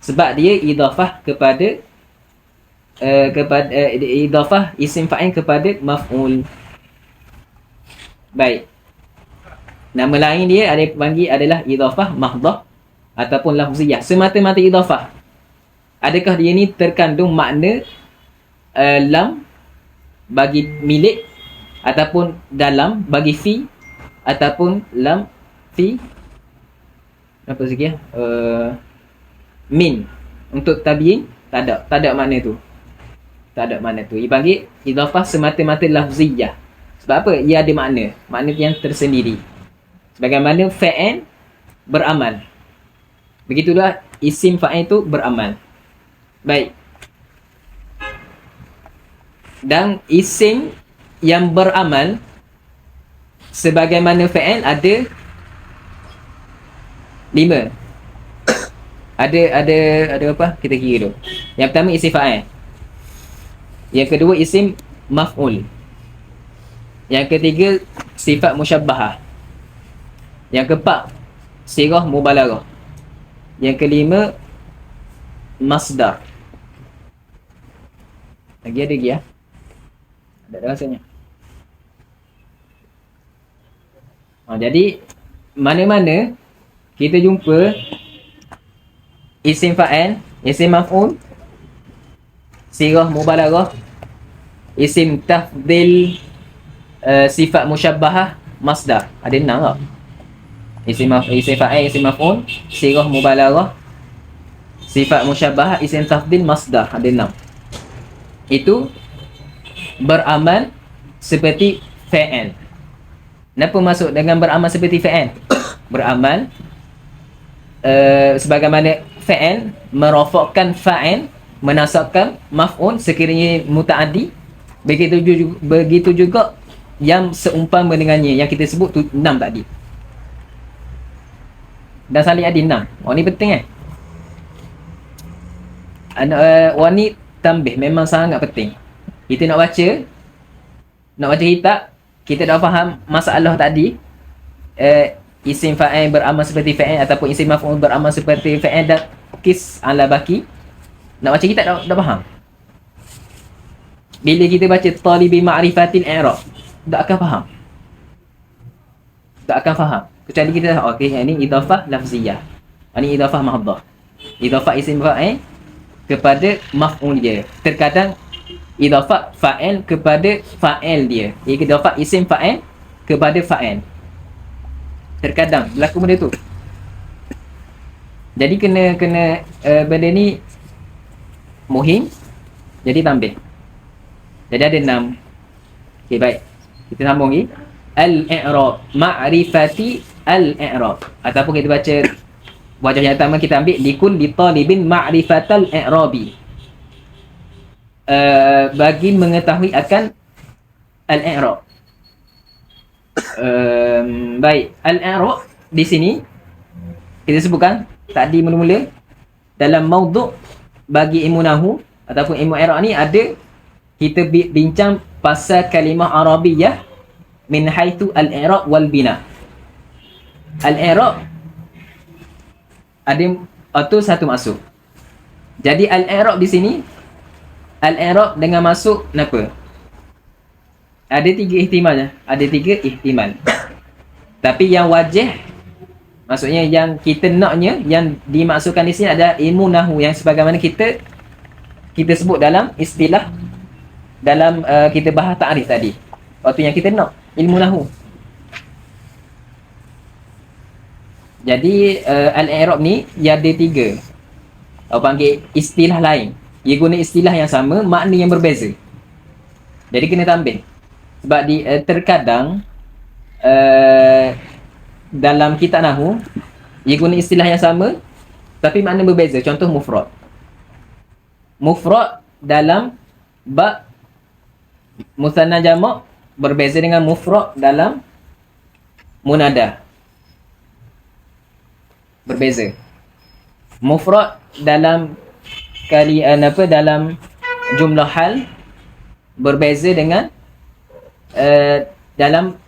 Sebab dia idhafah kepada kepada idafah isim fa'il kepada maf'ul. Baik. Nama lain dia ada panggil adalah idafah mahdhah ataupun lafziyah. Semata-mata idafah. Adakah dia ni terkandung makna lam bagi milik ataupun dalam bagi fi ataupun lam fi apa sikit min untuk tabiin? Tak ada makna tu. Tak ada makna tu. Ia panggil idafah semata-mata lafziyah. Sebab apa? Ia ada makna yang tersendiri. Sebagaimana fa'il beramal. Begitulah isim fa'il itu beramal. Baik. Dan isim yang beramal sebagaimana fa'il ada 5. Ada apa? Kita kira dulu. Yang pertama isim fa'il. Yang kedua isim maf'ul. Yang ketiga sifat musyabbahah. Yang keempat sirah mubalaghah. Yang kelima masdar. Lagi ya? Ada rasanya. Jadi mana-mana kita jumpa isim fa'il, isim maf'ul, sirah mubalaghah, isim tafdhil, sifat musyabbahah, masdar. Ada 6 tak? Isim fa'il, isim maf'ul, sirah mubalaghah, sifat musyabbahah, isim tafdhil, masdar. Ada 6. Itu beramal seperti fa'il. Kenapa masuk dengan beramal seperti fa'il? Beramal sebagaimana fa'il merofakkan fa'il, menasabkan maf'ul sekiranya muta'addi. Begitu juga yang seumpama dengannya yang kita sebut tu 6 tadi. Dan saling ada 6. Oh ni penting Wah ni tambih memang sangat penting. Kita nak baca kitab, kita dah faham masalah tadi. Isim fa'il beramal seperti fa'il ataupun isim maf'ul beramal seperti fa'il dan kis ala baki. Nak baca kitab dah faham. Bila kita baca talibi ma'rifatil i'rab, tak akan faham. Kecuali kita okey, ini idafah lafziyah. Ini idafah mahdhah. Idafah isim fa'il kepada maf'ul dia. Terkadang idafah fa'il kepada fa'il dia. Idafah isim fa'il kepada fa'il. Terkadang berlaku benda tu. Jadi kena benda ni muhim. Jadi tambah. Jadi ada 6. Okey, baik. Kita sambung lagi. Al-i'rab, ma'rifati al-i'rab. Ataupun kita baca wajah yang pertama, kita ambil likul li talibin ma'rifatal i'rabi. Bagi mengetahui akan al-i'rab. Baik, al-i'rab di sini kita sebutkan tadi mula-mula dalam maudhu' bagi ilmu nahwu ataupun ilmu i'rab ni ada kita bincang pasal kalimah arabiyah min haitsu al-i'rab wal bina. Al-i'rab ada atau satu masuk. Jadi al-i'rab di sini al-i'rab dengan masuk kenapa? Ada 3 ihtimal. Ada 3 ihtimal. Tapi yang wajih, maksudnya yang kita naknya, yang dimaksudkan di sini adalah ilmu nahwu yang sebagaimana kita sebut dalam istilah dalam kita bahas ta'rif tadi. Waktu yang kita nak ilmu nahwu. Jadi al-i'rab ni ia ada 3. Orang panggil istilah lain. Ia guna istilah yang sama, makna yang berbeza. Jadi kena tambah. Sebab terkadang dalam kitab nahwu ia guna istilah yang sama tapi makna berbeza. Contoh mufrad. Mufrad dalam bab musanna jamak berbeza dengan mufrad dalam munada. Berbeza. Mufrad dalam dalam jumlah hal berbeza dengan dalam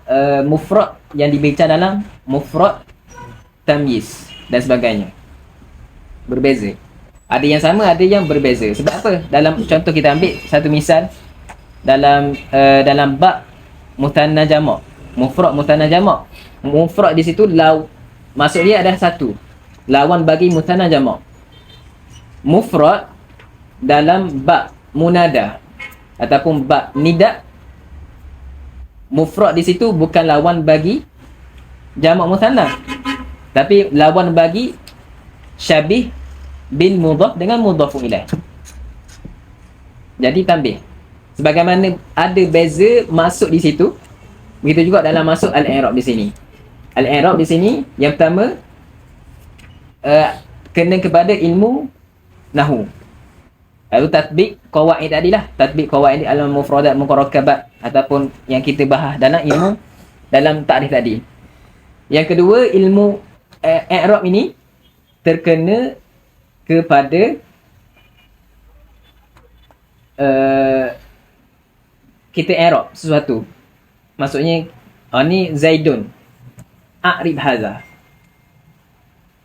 mufrad yang dibincang dalam mufrad tamyiz dan sebagainya. Berbeza. Ada yang sama, ada yang berbeza. Sebab apa? Dalam contoh kita ambil satu misal dalam bab muthanna jamak, mufrad muthanna jamak. Mufrad di situ maksud dia ada satu. Lawan bagi muthanna jamak. Mufrad dalam bab munada ataupun bab nida, mufrad di situ bukan lawan bagi jamak muthanna, tapi lawan bagi syabih bil mudhaf dengan mudhafun ilaih. Jadi tambih. Sebagaimana ada beza masuk di situ, begitu juga dalam masuk al-i'rab di sini. Al-i'rab di sini yang pertama kena kepada ilmu nahwu. Lalu tatbik qawaid tadilah, tatbik qawaid al-mufradat mukarrakabat ataupun yang kita bahas dalam takrif tadi. Yang kedua, ilmu i'rab ini terkena kepada kita i'rab sesuatu. Maksudnya ni Zaidun, a'rib hadza.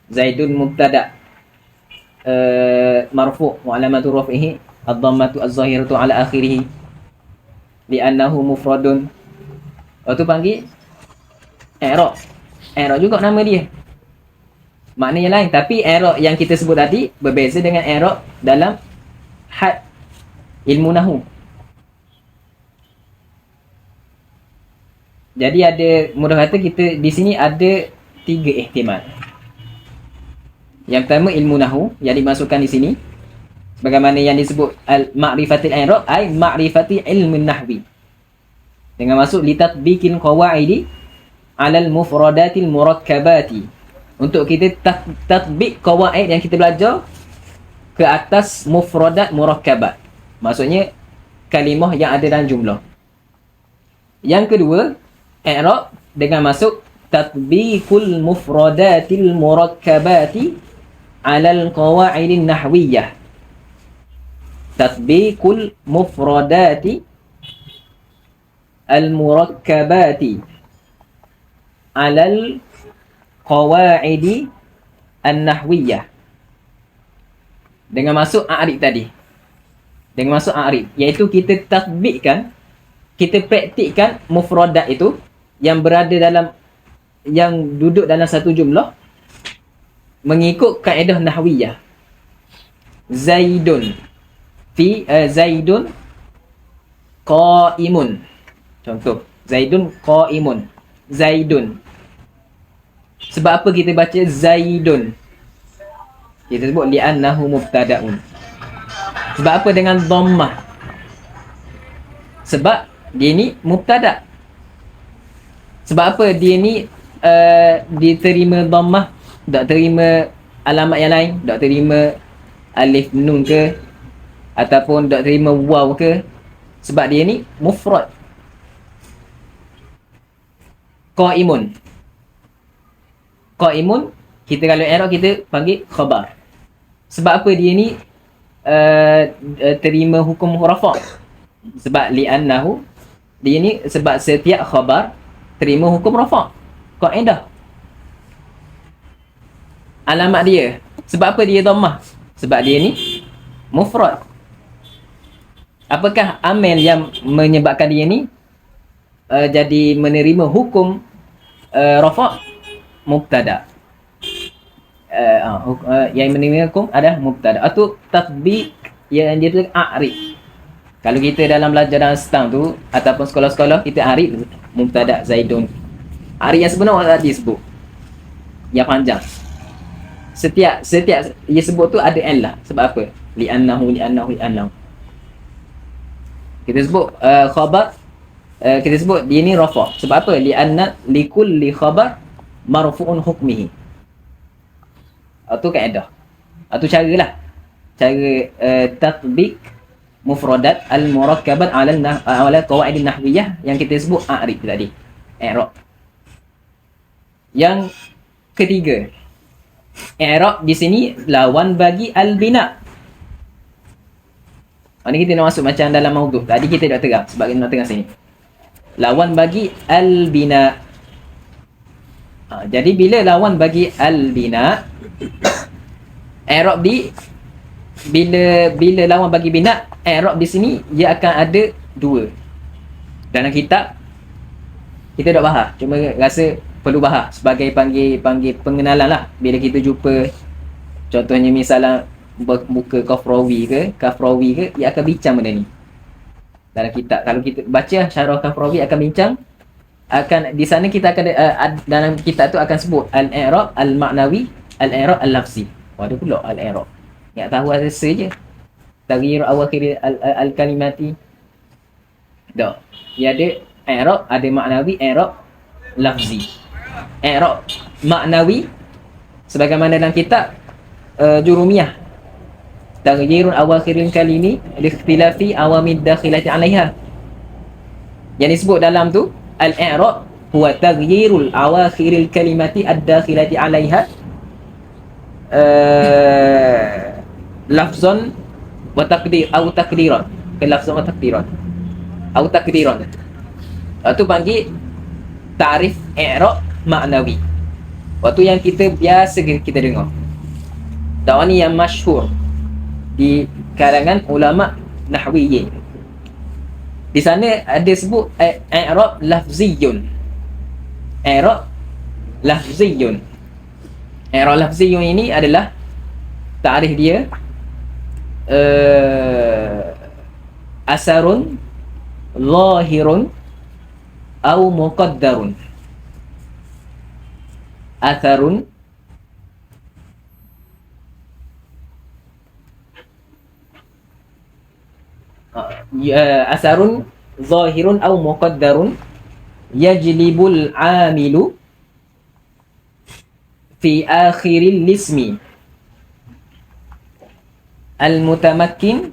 Zaidun mubtada marfu' wa alamatu raf'ihi ad-dhammatu az-zahiratu ala akhirih li'annahu mufradun. Waktu panggil i'rab. I'rab juga nama dia. Maknanya lain, tapi i'rab yang kita sebut tadi berbeza dengan i'rab dalam had ilmu nahwu. Jadi ada, mudah kata kita di sini ada 3 ihtimal. Yang pertama ilmu nahwu yang dimasukkan di sini sebagaimana yang disebut al-ma'rifatil i'rab ai ma'rifati ilmin nahwi. Dengan masuk litatbiqil qawaidi 'alal mufradatil murakkabati. Untuk kita tatbik qawaid yang kita belajar ke atas mufradat murakkabat. Maksudnya kalimah yang ada dalam jumlah. Yang kedua, i'rab dengan masuk tatbiqul mufradatil murakkabati 'alal qawaidin nahwiyah. Tatbiqul mufradati al-murakkabati 'alal qawaidi an-nahwiyah. Dengan masuk a'rib tadi. Dengan masuk a'rib, iaitu kita tatbikkan, kita praktikkan mufradat itu yang berada dalam, yang duduk dalam satu jumlah mengikut kaedah nahwiyah. Zaidun Zaidun qaimun. Contoh, Zaidun qaimun. Zaidun. Sebab apa kita baca Zaidun? Kita sebut li'annahu mubtada'un. Sebab apa dengan dhammah? Sebab dia ni mubtada'. Sebab apa dia ni diterima dhammah, tak terima alamat yang lain, tak terima alif nun ke ataupun tak terima waw ke? Sebab dia ni mufrad. Qaimun. Qaimun, kita kalau i'rab kita panggil khabar. Sebab apa dia ni terima hukum rafa'? Sebab li'annahu, dia ni sebab setiap khabar terima hukum rafa'. Kaedah. Alamat dia, sebab apa dia dhammah? Sebab dia ni mufrad. Apakah amil yang menyebabkan dia ni jadi menerima hukum rafa'? Mubtada'. Yang menerima hukum adalah mubtada'. Atau tatbik yang dia tu a'rib. Kalau kita dalam belajar dalam stang tu ataupun sekolah-sekolah, kita a'rib mubtada' Zaidun. A'rib yang sebenar tadi sebut, yang panjang. Setiap dia sebut tu ada illah. Sebab apa? Li'annahu. Kita sebut khabar, kita sebut dia ni rafa'. Sebab apa? Li'anna likulli khabar marfu'un hukmihi. Itu kaedah. Itu caralah. Cara tatbik mufradat al-murakkabat ala qawaidin nahwiyah yang kita sebut a'rib tadi. I'rab. Yang ketiga, i'rab di sini lawan bagi al-bina'. Ini kita nak masuk macam dalam maudhu. Tadi kita dah terang sebab kita nak terang sini. Lawan bagi al-bina'. Jadi bila lawan bagi al-bina', i'rab bila lawan bagi bina, i'rab di sini dia akan ada dua. Dalam kitab kita dah bahas, cuma rasa perlu bahas sebagai panggil pengenalan lah. Bila kita jumpa, contohnya misalnya muka Kafrawi ke, dia akan bincang benda ni dalam kitab. Kalau kita baca Syarah Kafrawi akan bincang, akan di sana kita akan dalam kitab tu akan sebut al-i'rab al-ma'nawi, al-i'rab al-lafzi. Ada pula al-i'rab. Ingat tahu rasa je. Taghyir awakhir al-kalimati. Dak. Dia ada i'rab, ada ma'nawi, i'rab lafzi. I'rab ma'nawi sebagaimana dalam kitab Jurumiyah. Taghyirun awakhiril kalimi li-ikhtilafi awamid dakhilati 'alaiha. Yang disebut dalam tu al-i'rab huwa taghyirul awakhiril kalimati ad-dakhilati 'alaiha lafzan wa taqdir atau taqdiran. Lafzan wa taqdiran. Atau taqdiran. Itu panggil ta'rif i'rab ma'nawi. Waktu yang kita biasa kita dengar. Dan ni yang masyhur di kalangan ulama nahwiyin. Di sana ada sebut i'rab lafziyun. I'rab lafziyun. I'rab lafziyun ini adalah ta'rif dia asarun zahirun au muqaddarun. Atharun asarun zahirun au muqaddarun yajlibul amilu fi akhiril ismi al-mutamakkin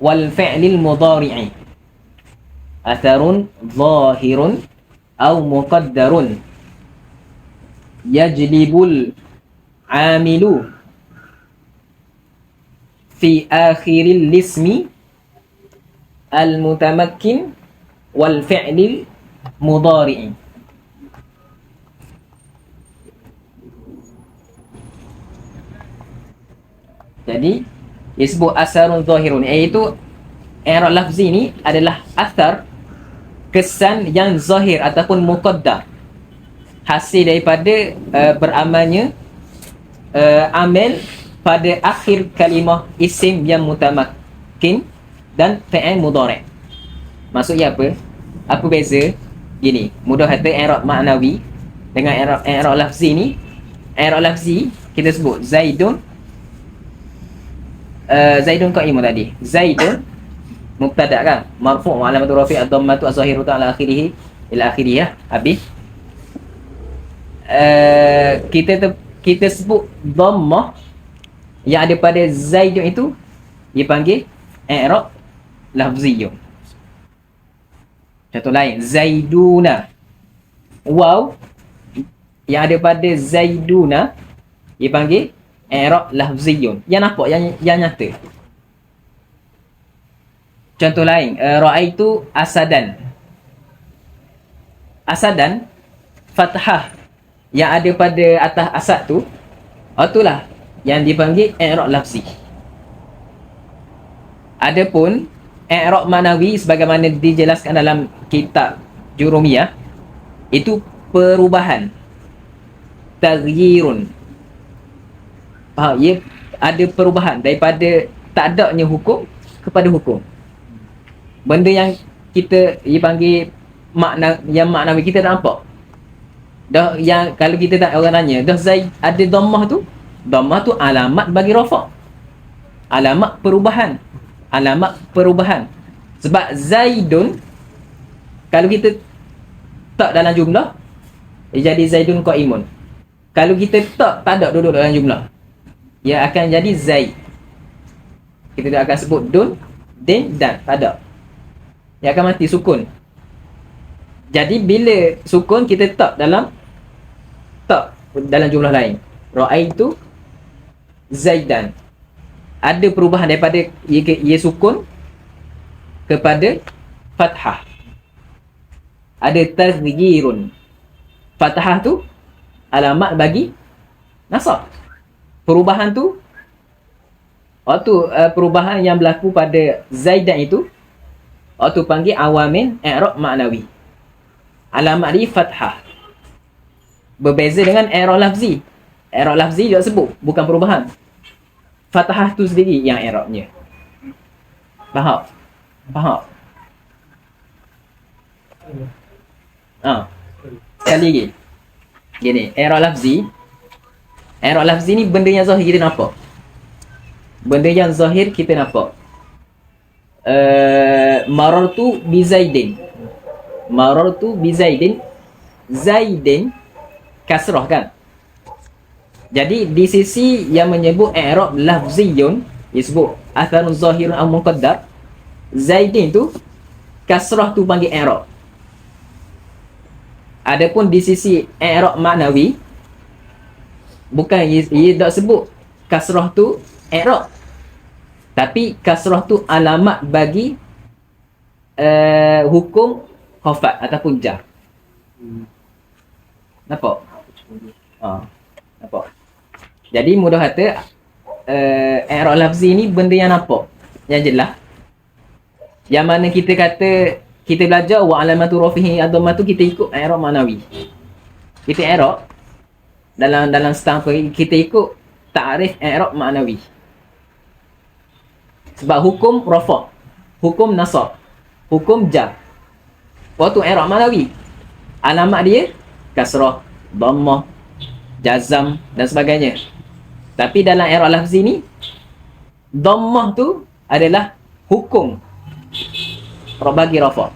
wal fi'lil mudhari'i. Atharun zahirun au muqaddarun yajlibul amilu fi akhiril ismi al-mutamakkin wal fi'lil mudhari'i. Jadi disebut asarun zahirun, iaitu i'rab lafzi ni adalah asar, kesan yang zahir ataupun muqaddar, hasil daripada beramalnya amal pada akhir kalimah isim yang mutamakkin dan fi'il mudhari'. Maksudnya apa? Apa beza? Gini, mudah kata i'rab ma'nawi dengan i'rab lafzi ni. I'rab lafzi kita sebut Zaidun qa'imun tadi. Zaidun mubtada' kan? Marfu' wa alamatu rafi' ad-dhammatu az-zahiratu ala akhirih ila akhirih ya. Habis kita sebut dhammah yang ada pada Zaidun itu dipanggil i'rab lafziyun. Contoh lain, Zaiduna. Waw yang ada pada Zaiduna dipanggil i'rab lafziyun. Yang nampak, yang nyata. Contoh lain, ra'aitu asadan. Asadan fathah yang ada pada atas asad tu, itulah yang dipanggil i'rab lafzi. Adapun i'rab ma'nawi sebagaimana dijelaskan dalam kitab Jurumiyah, itu perubahan, taghyirun. Faham? Ia ada perubahan daripada tak adanya hukum kepada hukum. Benda yang kita dipanggil yang maknawi kita dah nampak. Dah, yang kalau kita tak, orang tanya, dah Zaid ada dhammah tu? Dhammah tu alamat bagi rafa'. Alamat perubahan. Alamat perubahan. Sebab Zaidun, kalau kita tak dalam jumlah, dia jadi Zaidun qa'imun. Kalau kita tak ada duduk dalam jumlah, ia akan jadi Zaid. Kita akan sebut dun, din, dan. Tak ada. Ia akan mati sukun. Jadi bila sukun kita tak dalam jumlah lain. Ra'aitu Zaidan. Ada perubahan daripada ia sukun kepada fathah. Ada taghyirun. Fathah tu alamat bagi nasab. Perubahan tu Waktu perubahan yang berlaku pada Zaidan itu, waktu panggil awamin i'rab ma'nawi. Alamat dia fathah. Berbeza dengan i'rab lafzi. I'rab lafzi juga sebut, bukan perubahan. Fathah tu sendiri yang i'rabnya. Faham? Faham? Sekali lagi. Gini, i'rab lafzi. I'rab lafzi ni benda yang zahir kita nampak. Benda yang zahir kita nampak. Marartu bi Zaidin. Marartu bi Zaidin. Zaidin kasrah kan? Jadi di sisi yang menyebut i'rab lafziyun, disebut atharun zahirun aw muqaddar, Zaidin tu kasrah tu panggil i'rab. Adapun di sisi i'rab maknawi, bukan ia tak sebut kasrah tu i'rab, tapi kasrah tu alamat bagi hukum khafat ataupun jar. Nampak? Nampak? Jadi mudah kata i'rab lafzi ni benda yang nampak, yang jelas. Yang mana kita kata kita belajar wa alamatu rafihi adhamatu, kita ikut i'rab manawi. Kita i'rab dalam setang kita ikut ta'rif i'rab manawi. Sebab hukum rafa', hukum nasab, hukum jar. Waktu i'rab manawi, alamat dia kasrah, dhammah, jazam dan sebagainya. Tapi dalam i'rab lafzi ni, dhammah tu adalah hukum bagi rafa',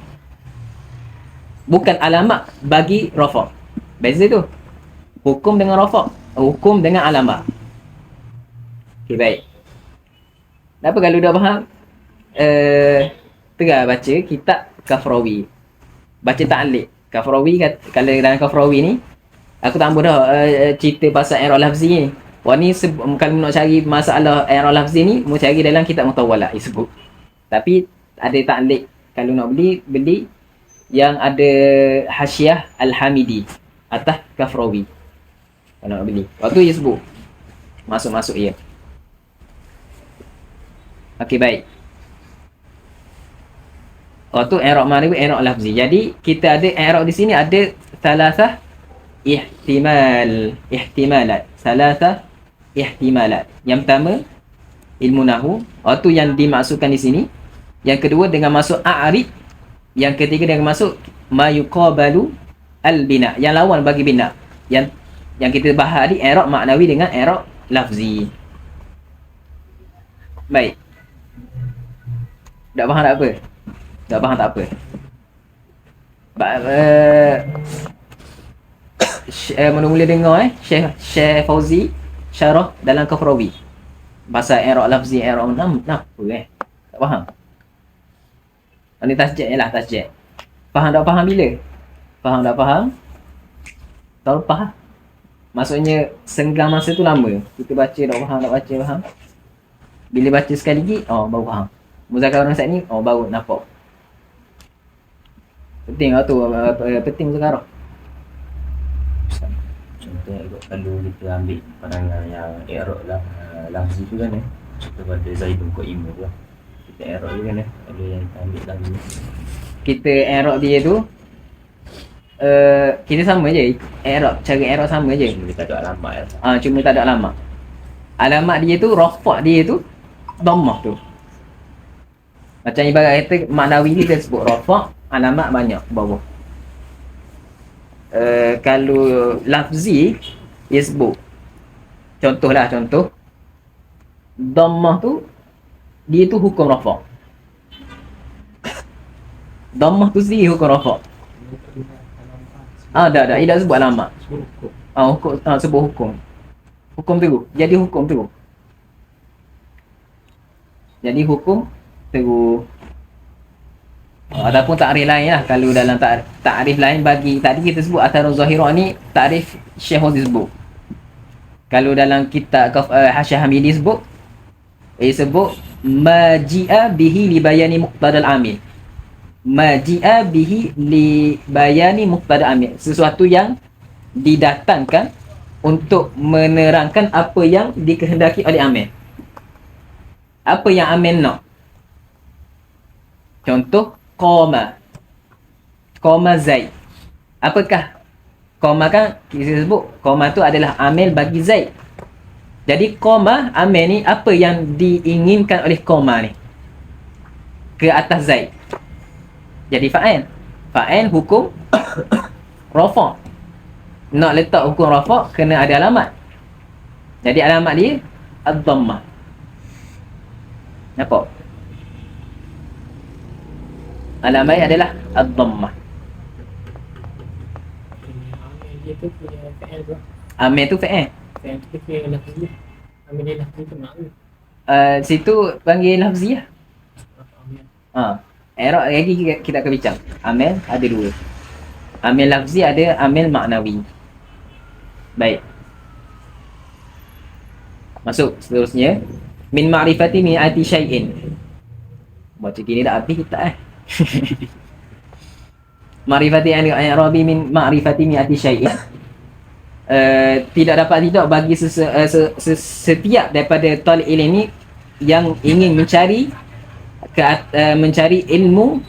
bukan alamat bagi rafa'. Beza tu. Hukum dengan rafa', hukum dengan alamat. Okey, baik. Kenapa kalau dah faham, tengah baca kitab Kafrawi, baca ta'liq Kafrawi. Kalau dalam Kafrawi ni, aku tak ambil dah cerita pasal i'rab lafzi ni. Wah ni kalau nak cari masalah i'rab lafzi ni, mau cari dalam kitab Mutawwalah disebut. Tapi ada ta'liq, kalau nak beli yang ada Hasyiah Al-Hamidi atas Kafrawi. Kalau nak beli, waktu dia sebut masuk ya. Okey, baik. Waktu i'rab manawi, i'rab lafzi. Jadi kita ada i'rab di sini ada salasah ihtimalat. Salasah ihtimalat. Yang pertama ilmu nahwu, waktu yang dimaksudkan di sini. Yang kedua dengan masuk a'rib. Yang ketiga dengan masuk ma yuqabalu al-bina, yang lawan bagi bina. Yang kita bahas tadi i'rab maknawi dengan i'rab lafzi. Baik. Tak faham tak apa? Tak faham tak apa? Mula-mula dengar Syekh Fauzi syarah dalam Kafrawi pasal i'rab lafzi, i'rab apa tak faham. Ini tasjid je lah, tasjid. Faham tak faham bila? Faham tak faham? Tahu faham? Maksudnya senggang masa tu lama. Kita baca tak faham, tak baca faham. Bila baca sekali lagi, baru faham. Muzakarah orang saat ni, baru nampak. Penting lah tu, penting muzakarah. Contoh kalau kita ambil pandangan yang i'rab lafzi tu kan, kepada Zaidun Qa'imu tu lah. Kita i'rab dia kan, ada yang kita ambil lafzi. Kita i'rab dia tu, kita sama je. Cara i'rab sama je. Cuma tak ada alamat lah. Cuma tak ada alamat. Alamat dia tu, rafa' dia tu dhammah tu. Macam ibarat kata maknawi ni kita sebut rafa', alamat banyak bawah. Kalau lafzi dia sebut, contoh dhammah tu dia tu hukum rafa'. Dhammah tu sendiri hukum rafa'. Dah dia sebut alamat. Hukum, sebut hukum. Hukum terus. Jadi hukum terus. Jadi hukum terus. Ataupun takrif lain lah. Kalau dalam takrif lain bagi tadi kita sebut atharun zahirah ni, takrif Syekh Fauzi sebut. Kalau dalam kitab Hasyiah Hamidi sebut, sebut maji'a bihi li bayani muqtadal amil. Maji'a bihi li bayani muqtadal amil. Sesuatu yang didatangkan untuk menerangkan apa yang dikehendaki oleh amil. Apa yang amin nak? Contoh qama. Qama Zaid. Apakah qama? Kan kita sebut qama tu adalah amil bagi Zaid. Jadi qama amil ni apa yang diinginkan oleh qama ni ke atas Zaid? Jadi fa'il. Fa'il hukum rafa'. Nak letak hukum rafa' kena ada alamat. Jadi alamat dia ad-dhammah. Nampak? Alamat dia adalah ad-dhammah. Dia tu punya fa'il tu. Amil tu fa'il. Fa'il tu dia lafzi. Ambil dia lafzi tu makna. Situ panggil lafziyah. Ambil. I'rab lagi kita akan bincang. Amil ada dua. Amil lafzi, ada amil maknawi. Baik. Masuk seterusnya. Min ma'rifati mi'ati syai'in. Baca gini dah habis kita Ma'rifati al-i'rabi min ma'rifati mi'ati syai'in. Tidak dapat tidak bagi setiap daripada talib ilmu ini yang ingin mencari mencari ilmu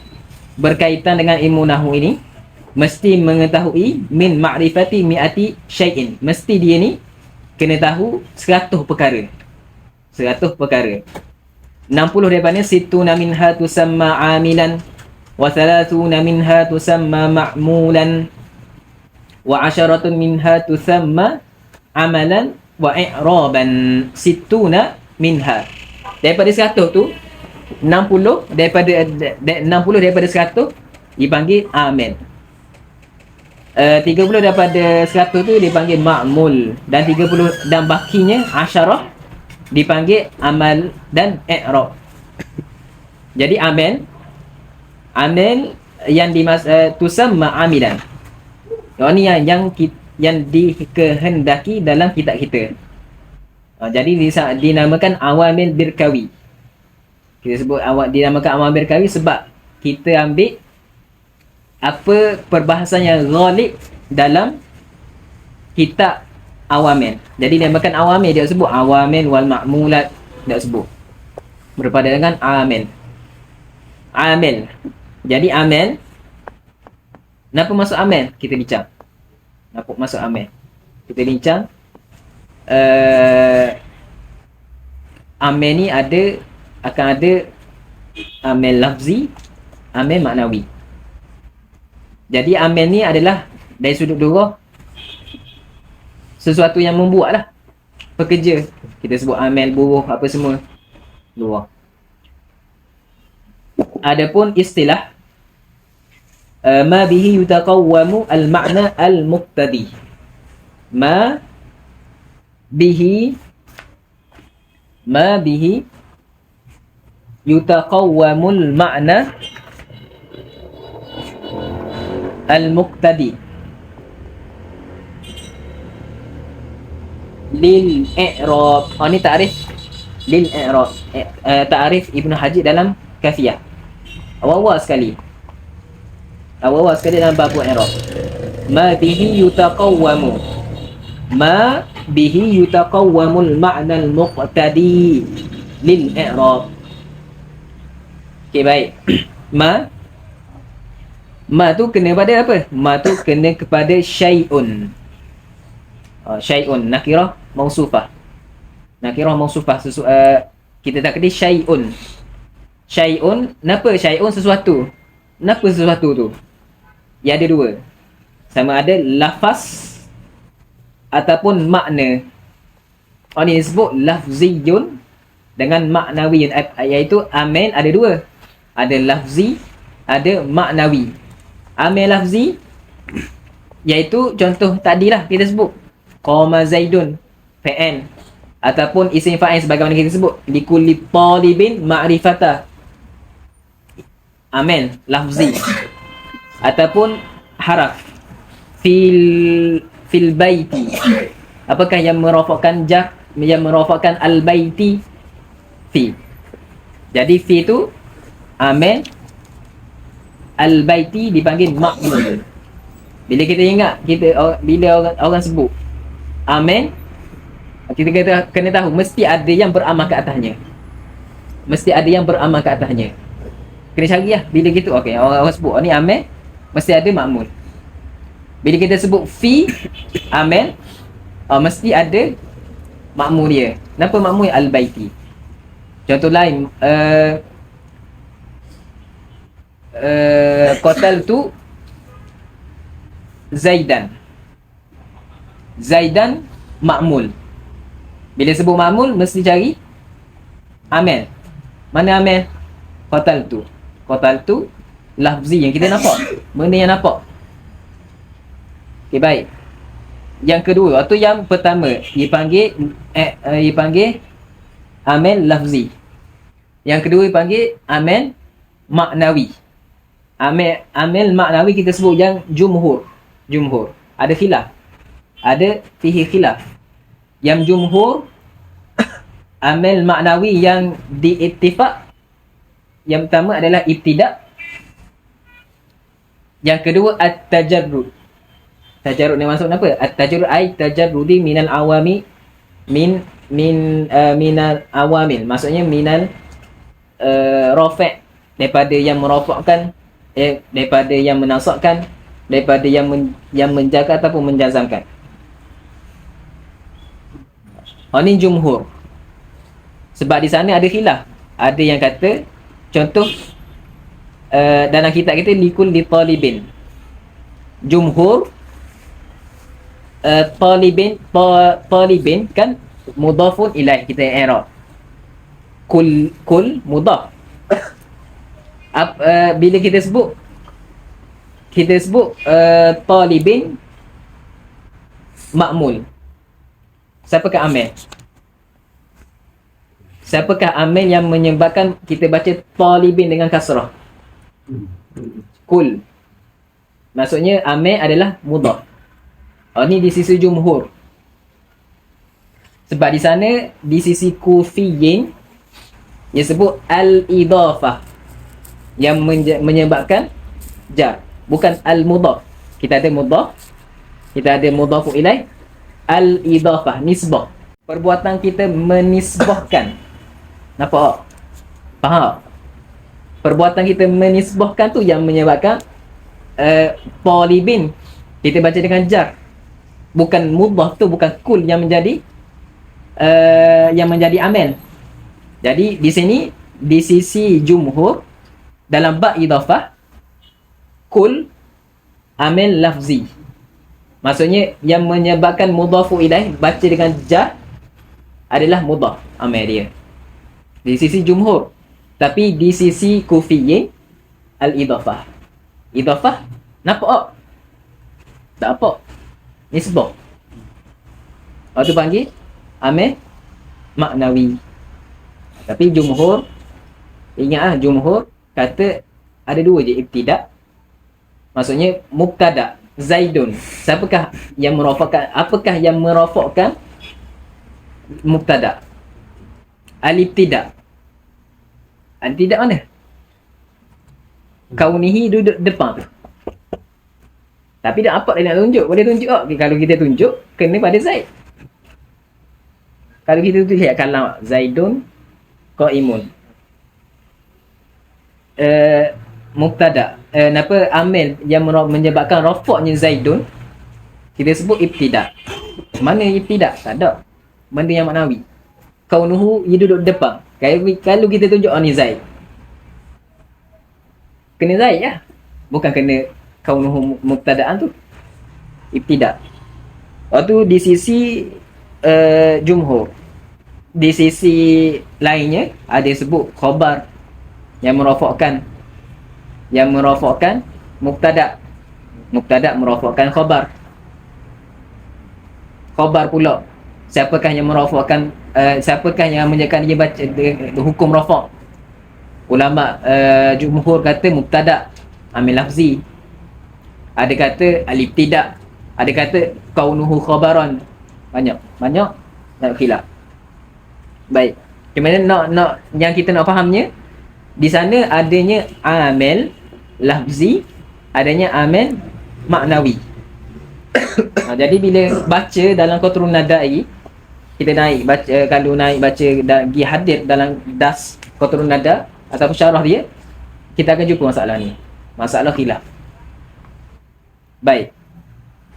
berkaitan dengan ilmu nahwu ini, mesti mengetahui min ma'rifati mi'ati syai'in. Mesti dia ni kena tahu 100 perkara. 100 perkara. 60 daripadanya situna minha tusamma amilan wa thalathuna minha tusamma ma'mulan wa 10 minha tusamma amalan wa i'raban. Situna minha. Daripada 100 tu 60 daripada 100 dipanggil amil. 30 daripada 100 tu dipanggil ma'mul, dan 30 dan bakinya 10 dipanggil amal dan i'rab. Jadi amil yang tusamma amilan. Ini yang dikehendaki dalam kitab kita. Jadi dinamakan awamil birkawi. Kita sebut dinamakan awamil birkawi sebab kita ambil apa perbahasan yang ghalib dalam kitab awamil. Jadi dinamakan awamil, dia sebut awamil wal ma'mulat, dia sebut berpada dengan amil. Amil. Jadi amil, kenapa masuk amil? Kita bincang. Kenapa masuk amil? Kita bincang. Amil ni akan ada amil lafzi, amil maknawi. Jadi amil ni adalah dari sudut lughah sesuatu yang membuat lah, pekerja. Kita sebut amil, buruh, apa semua lughah. Adapun istilah ma bihi yutaqawwamu al-ma'na al-muqtadi. Ma bihi yutaqawwamu al-ma'na al-muqtadi lil i'rab. Ni ta'rif lil i'rab. Ta'rif Ibnu Hajib dalam Kafiyah. Awal-awal sekali dalam bab i'rab. Ma bihi yutaqawwamu al ma'na al muqtadi lil i'rab. Okey, baik. Ma tu kena pada apa? Ma tu kena kepada syai'un. Syai'un nakirah mausufah. Kita tak kena syai'un. Syai'un, kenapa syai'un? Sesuatu. Kenapa sesuatu tu? Ya, ada dua. Sama ada lafaz ataupun makna. Ni disebut lafziyun dengan maknawiyun, iaitu amil ada dua. Ada lafzi, ada maknawi. Amil lafzi iaitu contoh tadilah kita sebut qama zaidun, fa'il, ataupun isim fa'il sebagaimana kita sebut likulli talibin ma'rifata, amil lafzi. Ataupun haraf fil baiti. Apakah yang merafakkan al-baiti? Fi. Jadi fi tu amil, al-baiti dipanggil ma'mul. Bila kita ingat, bila orang sebut amil, kita kena tahu mesti ada yang beramal ke atasnya. mesti ada yang beramal ke atasnya. Kena cari lah. Bila gitu, okey, orang sebut ni amil, mesti ada makmul. Bila kita sebut fi amil, mesti ada makmul dia. Kenapa makmul? Al-baiti. Contoh lain, qatal tu Zaidan. Zaidan makmul. Bila sebut makmul, mesti cari amil. Mana amil? Qatal tu. Qatal tu lafzi yang kita nampak. Benda yang nampak. Okay, baik. Yang kedua atau yang pertama dipanggil amil lafzi. Yang kedua dipanggil amil maknawi. Amil maknawi kita sebut yang jumhur. Ada khilaf. Ada fihi khilaf. Yang jumhur amil maknawi yang diittifaq, yang pertama adalah ibtida'. Yang kedua at-tajarrud. Tajarrud ni maksud apa? At-tajarrud ay tajarrudi minal awami minal awamil. Maksudnya minal rafa', daripada yang merafa'kan, daripada yang menasabkan, daripada yang menjaga ataupun menjazamkan. Ini jumhur. Sebab di sana ada khilaf. Ada yang kata, contoh dalam kitab kita likul li talibin. Jumhur talibin kan mudhafun ilaih, kita i'rab. Kul mudhaf. Bila kita sebut talibin makmul, siapakah amil? Siapakah amil yang menyebabkan kita baca talibin dengan kasrah? Kul. Maksudnya amil adalah mudhaf. Ini di sisi jumhur. Sebab di sana, di sisi kufiyin, dia sebut al-idhafah yang menyebabkan jar, bukan al-mudhaf. Kita ada mudhaf, kita ada mudhafu ilaih, al-idhafah, nisbah. Perbuatan kita menisbahkan. Nampak? Faham? Perbuatan kita menisbahkan tu yang menyebabkan talibin kita baca dengan jar. Bukan mudhaf tu, bukan kul yang menjadi amil. Jadi di sini, di sisi jumhur, dalam bab idhafah, kul amil lafzi. Maksudnya yang menyebabkan mudhafu ilaih baca dengan jar adalah mudhaf amil dia. Di sisi jumhur. Tapi di sisi kufiyin, al-idhafah. Idhafah, nampak? Tak apa. Nisbah. Waktu panggil amil maknawi. Tapi jumhur, ingat jumhur kata ada dua je ibtida'. Maksudnya mubtada' Zaidun. Siapakah yang merafakkan? Apakah yang merafakkan mubtada'? Al-ibtida'. Al-ibtida' mana? Kaunihi duduk depan tu. Tapi dah apa dia nak tunjuk? Boleh tunjuk tak? Okay, kalau kita tunjuk, kena pada Zaid. Kalau kita tulis kalam Zaidun qaimun. Mubtada'. Kenapa amil yang menyebabkan rafaknya Zaidun, kita sebut ibtida'. Mana ibtida'? Tak ada. Benda yang maknawi. Kaunuhu, ia duduk depan. Kalau kita tunjuk ni Zaid, kena Zaid lah. Bukan kena kaunuhu mubtada'an tu. Ibtida'. Waktu di sisi jumhur. Di sisi lainnya ada sebut khabar yang merafakkan mubtada'. Mubtada' merafakkan khabar. Khabar pula, siapakah yang merafakkan, siapakah yang menjadikan dia baca hukum rafak? Ulama jumhur kata mubtada' amil lafzi. Ada kata al-ibtida', ada kata kaunuhu khabaran. Banyak nak khilaf. Baik. Macam mana nak yang kita nak fahamnya, di sana adanya amil lafzi, adanya amil maknawi. Jadi bila baca dalam qatrun nadai, kita naik baca, kalau naik baca pergi hadir dalam das qatrun nada ataupun syarah dia, kita akan jumpa masalah ni. Masalah khilaf. Baik.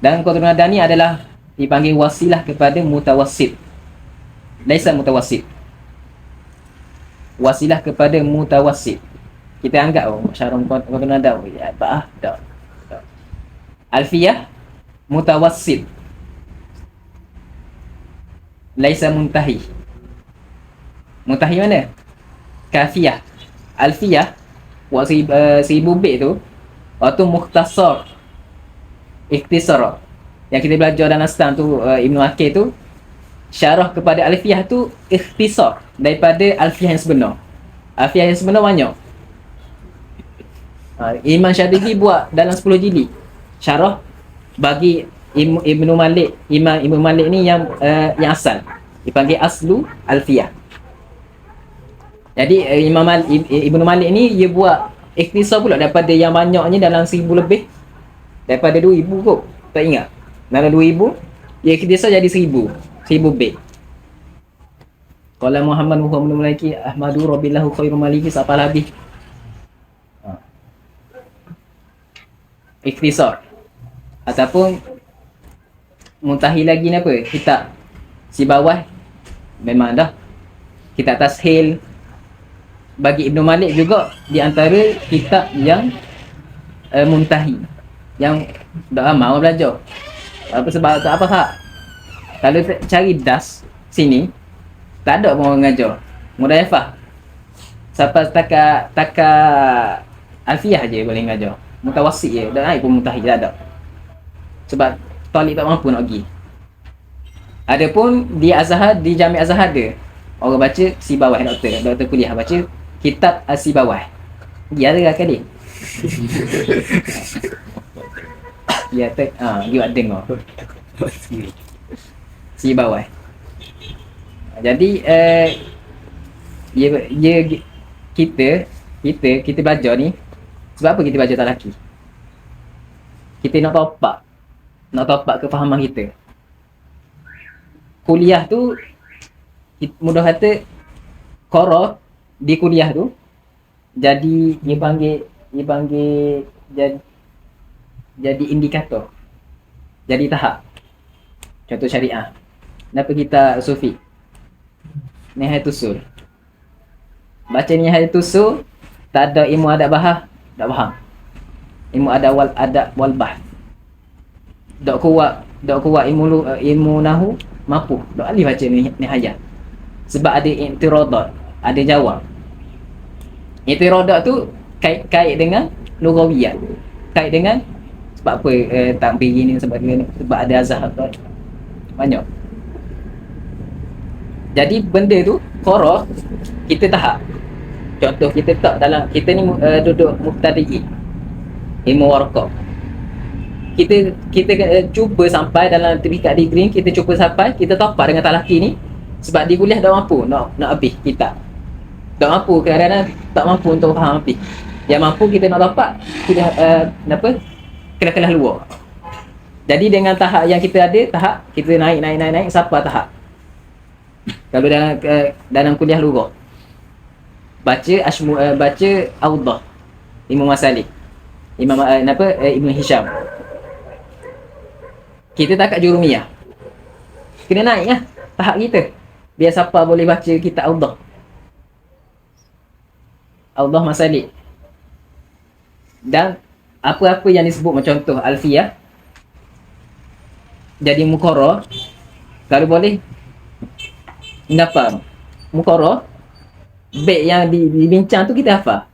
Dan qatrun nada ni adalah dipanggil wasilah kepada mutawassit. Laisa mutawassit. Wasilah kepada mutawassit. Kita anggap syarah qatrun nada ya tak. Alfiyah mutawassit. Laisa muntahi. Muntahi mana? Kafiyah. Alfiyah waktu 1000 bait tu waktu mukhtasar ikhtisar yang kita belajar dalam stan tu Ibnu Akil tu, syarah kepada alfiyah tu ikhtisar daripada alfiyah yang sebenar. Alfiyah yang sebenar banyak. Imam Syatibi buat dalam 10 jilid syarah bagi Ibnu Malik. Imam Ibnu Malik ni yang asal dipanggil aslu alfiyah. Jadi Ibnu Malik ni dia buat ikhtisar pula daripada yang banyaknya dalam 1000 lebih, daripada 2000 kot, tak ingat, dalam 2000 dia ikhtisar jadi 1000 bait. Qala Muhammad Muhammad Maliki Ahmadu Rabbillahu Khairul Maliki Sa'fal Habib. Ikhtisar ataupun muntahi lagi ni apa? Kitab si bawah memang dah. Kitab Tashil bagi Ibnu Malik juga di antara kitab yang muntahi, yang dah lama orang belajar. Apa sebab tak apa tak? Kalau cari das sini tak ada pun orang mengajar mudhayafah. Sampai takat alfiyah je boleh mengajar. Mutawassit je, dah naik pun muntahi tak ada. Sebab talib tak mampu nak pergi. Adapun di Azhar, di Jami' Azhar ada orang baca si bawah, doktor kuliah baca kitab si bawah. Dia ada kali. Dia dia dengar. Si bawah. Jadi kita belajar ni sebab apa kita belajar tak laki? Kita nak topak kefahaman kita. Kuliah tu mudah kata qara di kuliah tu jadi dia panggil jadi indikator. Jadi tahap. Contoh syariah. Kenapa kita sufi? Nihayatul Usul. Baca Nihayatul Usul tak ada ilmu adab bahah, tak faham. Ilmu adab wal bahth. Tak kuat ilmu nahu mampu. Tak alih baca nihayat. Sebab ada i'tiradat, ada jawab. I'tiradat tu kait dengan lughawiyat. Kait dengan sebab apa tak pergi ni, sebab ada azhar banyak. Jadi benda tu qara kita tahap. Contoh kita tak dalam kita ni duduk mubtadi'i ilmu waraqah. Kita cuba sampai dalam tingkat degree, kita cuba sampai kita topak dengan talaki ni sebab di kuliah tak mampu nak habis kitab. Tak mampu, kadang-kadang tak mampu untuk faham habis. Yang mampu kita nak topak kuliah kelas-kelas luar. Jadi dengan tahap yang kita ada, tahap kita naik sampai tahap. Kalau dalam kuliah lughah baca Awdah Imam Masalik Ibnu Hisham, kita tak kat jurumiyah, kena naik lah tahap kita biar siapa boleh baca kitab Awdah Masalik. Dan apa-apa yang disebut macam contoh alfiyah jadi muqarrar, kalau boleh ngapa muqarrar bait yang dibincang tu kita hafal.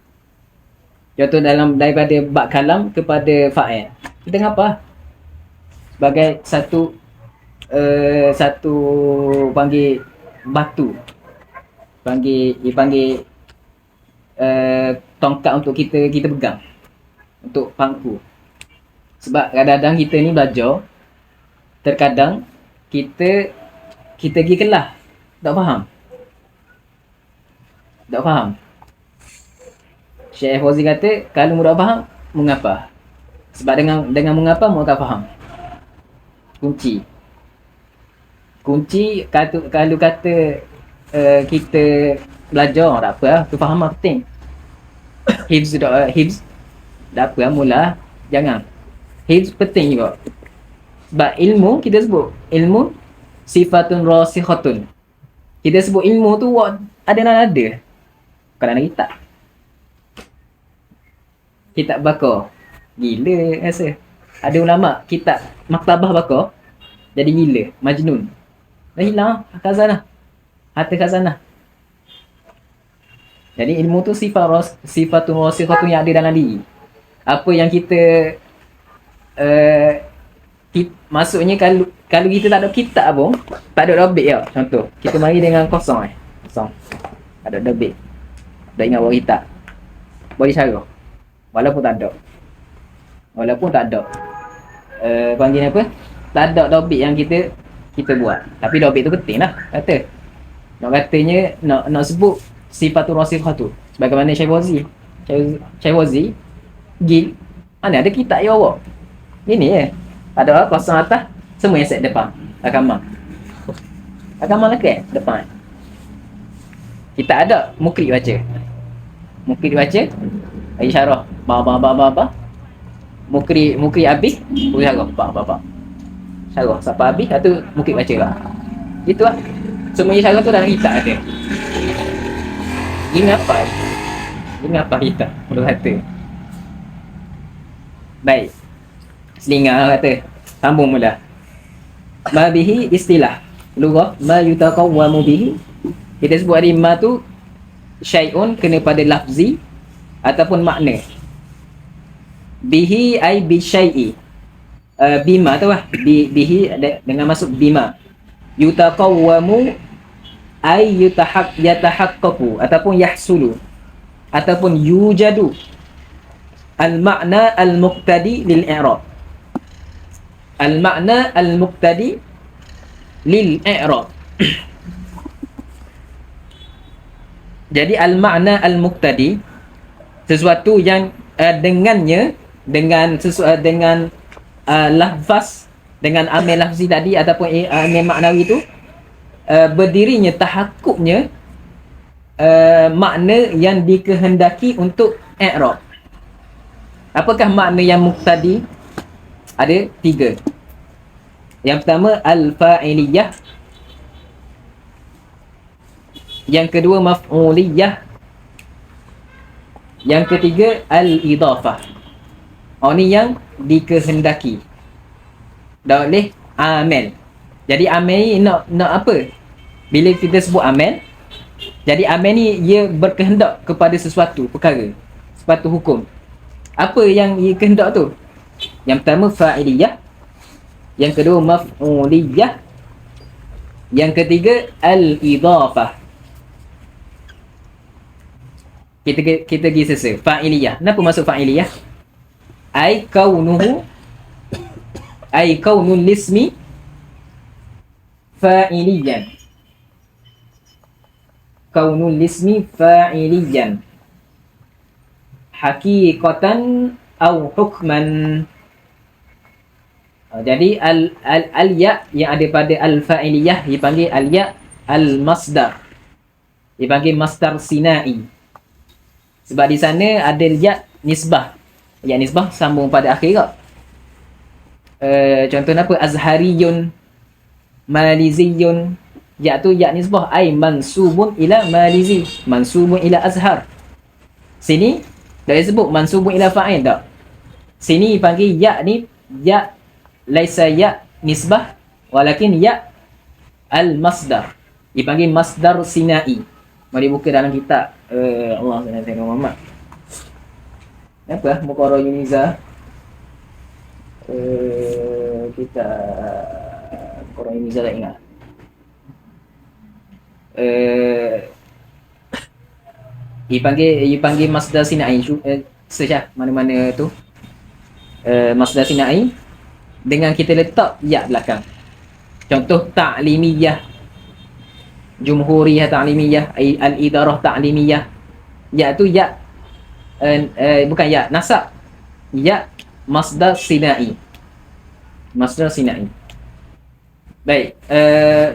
Contoh daripada bab kalam kepada fa'il, kita ngapa sebagai satu panggil batu, panggil tongkat untuk kita pegang untuk pangku. Sebab kadang-kadang kita ni belajar, terkadang kita pergi kelas tak faham. Syekh Fauzi kata kalau mudah faham mengapa? Sebab dengan mengapa mu akan faham. Kunci kalau kata kita belajar tak apa lah, kefahaman penting. Hifz tak apa lah, mula jangan. Hifz penting juga. Sebab ilmu kita sebut ilmu sifatun rasikhatun. Kita sebut ilmu tu ada dan ada. Bukan dalam kitab bakar. Gila rasa. Ada ulama kitab maktabah bakar jadi gila, majnun. Dah hilang khazanah. Harta khazanah. Jadi ilmu tu sifatun rasikhatun yang ada dalam diri. Apa yang kita maksudnya kalau kita tak ada kitab pun, tak ada dobit ya. Contoh, kita mari dengan kosong kosong. Tak ada dobit. Tak ingat bawa kitab. Boleh cara. Walaupun tak ada. Panggil apa? Tak ada dobit yang kita buat. Tapi dobit tu penting lah kata. Nak katanya nak sebut sifatul rasikah tu. Sebagaimana Syekh Wazi Gil, mana ada kitab yang awak. Ini je. Ada kosong atas, semua yang set depan. Rakaman dekat depan. Kita ada mukri baca. Bagi syarah. Ba. Mukri habis, boleh syarah. Ba. Syarah sampai habis, satu mukri baca lah. Itu lah. Semua syarah tu dalam kitab ada. Ini apa kita? Mulut kata. Baik. Selingan kata. Sambung mula. Ma bihi istilah. Lughah ma yutaqawwamu bihi. Kita sebut hari ma tu syai'un kena pada lafzi ataupun makna. Bihi ai bi syai'i. Bima tu lah. Bihi dengan masuk bima. Yutaqawwamu ai yatahaqqaqu ataupun yahsulu ataupun yujadu al-ma'na al-muqtadi lil-i'rab. Al-ma'na al-muqtadi lil-i'rab. Jadi al-ma'na al-muqtadi sesuatu yang dengannya dengan lafaz, dengan amil lafzi tadi ataupun amil maknawi itu berdirinya tahakkuknya makna yang dikehendaki untuk i'rab. Apakah makna yang muqtadi? Ada 3. Yang pertama al-fa'iliyah, yang kedua maf'uliyah, yang ketiga al-idafah. Ni yang dikehendaki. Dah oleh amil. Jadi amil ni nak apa? Bila kita sebut amil, jadi amil ni ia berkehendak kepada sesuatu perkara, sesuatu hukum. Apa yang ia kehendak tu? Yang pertama fa'iliyah, yang kedua maf'uliyah, yang ketiga al-idafah. Kita pergi sesa. Fa'iliyah. Kenapa masuk fa'iliyah? Ai kaunul lismi fa'iliyan. Kaunul lismi fa'iliyan. Haqiqatan au hukman. Jadi al-ya yang ada pada al-fa'iliyah dipanggil al-ya al-masdar. Dipanggil masdar sinai. Sebab di sana ada ya nisbah. Ya nisbah sambung pada akhirat. Contohnya apa? Azhariyun, maliziyun. Ya tu ya nisbah ai mansubun ila malizi, mansubun ila azhar. Sini dah disebut mansubun ila fa'il tak? Sini panggil ya ni ya laisa ya nisbah walakin ya al-masdar. Dipanggil masdar sinai. Mari buka dalam kitab Allah SWT Muhammad. Apa Muqarrar Yuniza? Kita Muqarrar Yuniza tak ingat. Dipanggil masdar sinai. Search lah mana-mana tu. Masdar sinai dengan kita letak ya belakang. Contoh ta'limiyah, jumhuriyah ta'limiyah, al-idarah ta'limiyah. Ya tu ya bukan ya nasab. Ya masdar sinai. Masdar sinai. Baik,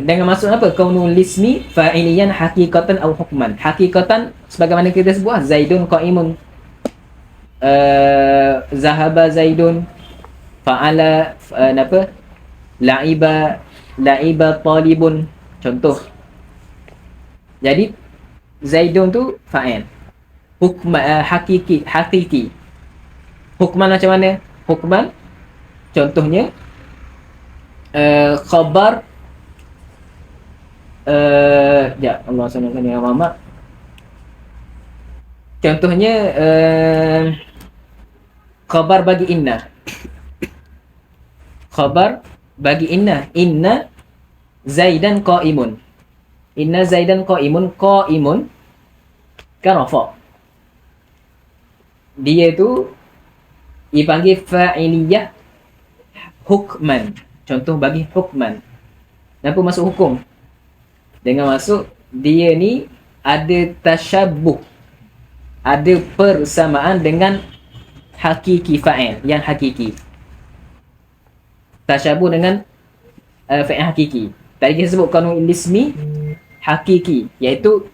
dengan maksud apa? Kaunul ismi fa'iliyan haqiqatan aw hukman. Haqiqatan sebagaimana kita sebut Zaidun qa'imun. Zahaba Zaidun, fa'ala apa? La'iba talibun. Contoh. Jadi Zaidun tu fa'il. Hakiki. Hukman macam mana? Hukman contohnya khabar ya Allah sanadkan ya Muhammad. Contohnya khabar bagi inna. Khabar bagi inna Zaidan qa'imun. Inna Zaidan qa'imun kan rafa. Dia tu dipanggil fa'iliyah hukman. Contoh bagi hukman. Kenapa masuk hukum? Dengan masuk dia ni ada tasyabuh, ada persamaan dengan hakiki fa'il yang hakiki. Tasyabuh dengan fa'il hakiki. Tadi kita sebut kanun ismi hakiki, iaitu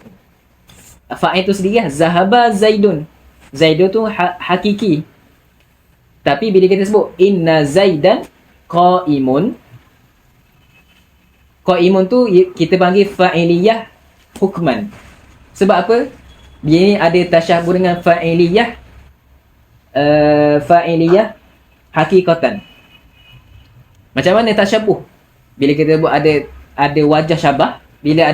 fa'il tu sendiri zahaba Zaidun. Zaidun tu hakiki. Tapi bila kita sebut inna Zaidan qa'imun tu kita panggil fa'iliyah hukman. Sebab apa? Dia ni ada tasyabuh dengan fa'iliyah hakikatan. Macam mana tasyabuh? Bila kita sebut ada wajah syabah, bila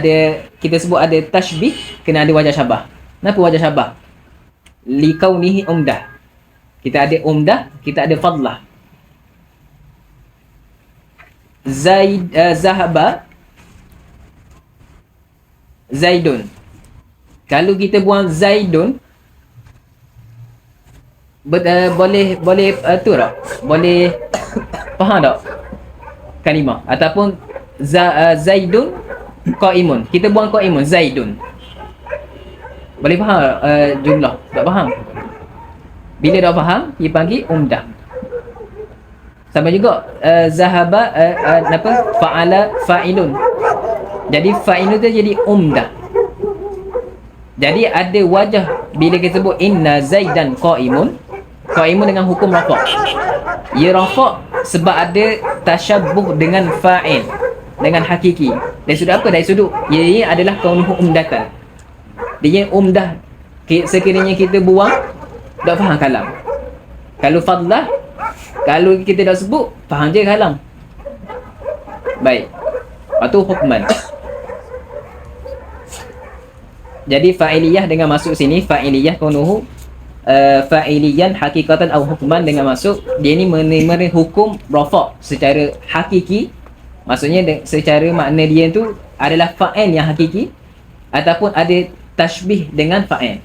kita sebut ada tashbih, kena ada wajah syabah. Kenapa wajah syabah? Likaunihi umdah. Kita ada umdah, kita ada fadlah. Zahaba Zaidun. Kalau kita buang Zaidun, boleh tu tak? Boleh faham tak kalimah? Ataupun Zaidun qa'imun. Kita buang qa'imun, Zaidun. Boleh faham jumlah? Tak faham? Bila dah faham, dia panggil umdah. Sama juga zahaba fa'ala fa'ilun. Jadi fa'ilun tu jadi umdah. Jadi ada wajah bila kita sebut inna Zaidan qa'imun dengan hukum rafa'. Ia rafa' sebab ada tasyabuh dengan fa'il, dengan hakiki. Dari sudut apa? Dari sudut ia adalah kaunuhu umdatan. Dia umdah. Sekiranya kita buang, tak faham kalam. Kalau fadlah, kalau kita dah sebut, faham je kalam. Baik. Lepas tu hukman. Jadi fa'iliyah dengan masuk sini, fa'iliyah kaunuhu fa'iliyan hakikatan atau hukman, dengan masuk dia ni menerima hukum rafa' secara hakiki. Maksudnya secara makna dia tu adalah fa'il yang hakiki, ataupun ada tashbih dengan fa'il.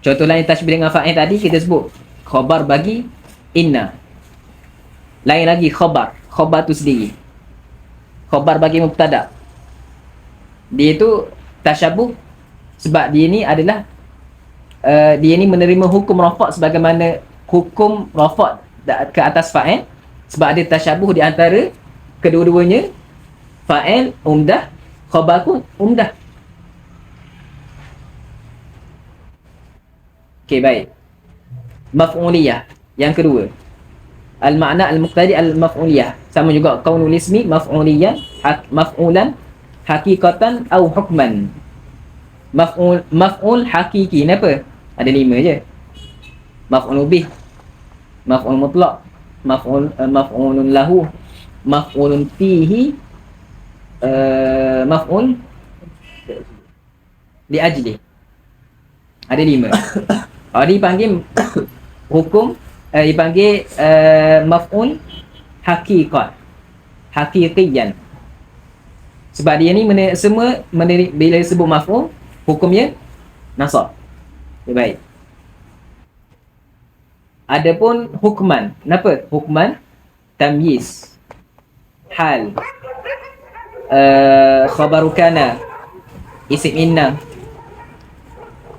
Contoh lain tashbih dengan fa'il tadi kita sebut khabar bagi inna. Lain lagi khabar tu sendiri. Khabar bagi mubtada. Dia tu tasyabuh sebab dia ni adalah dia ni menerima hukum rafa' sebagaimana hukum rafa' ke atas fa'il, sebab ada tasyabuh di antara kedua-duanya. Fa'il umdah, khabar pun umdah. Okey, baik. Maf'uliyah yang kedua, al-makna al-muqtadi al-maf'uliyah. Sama juga kaunul ismi maf'uliyan maf'ulan haqiqatan au hukman. Maf'ul hakiki ni apa? Ada 5 je. Maf'ul bih, maf'ul mutlaq, maf'ulun lahu, maf'ulun fihi, maf'ul li ajli. Ada 5. Dipanggil hukum, dipanggil maf'ul hakiqiyan. Sebab dia ni semua bila sebut maf'ul, hukumnya nasab. Okay, baik. Adapun hukman, kenapa? Hukman tamyiz, hal, khabaru kana, isim inna.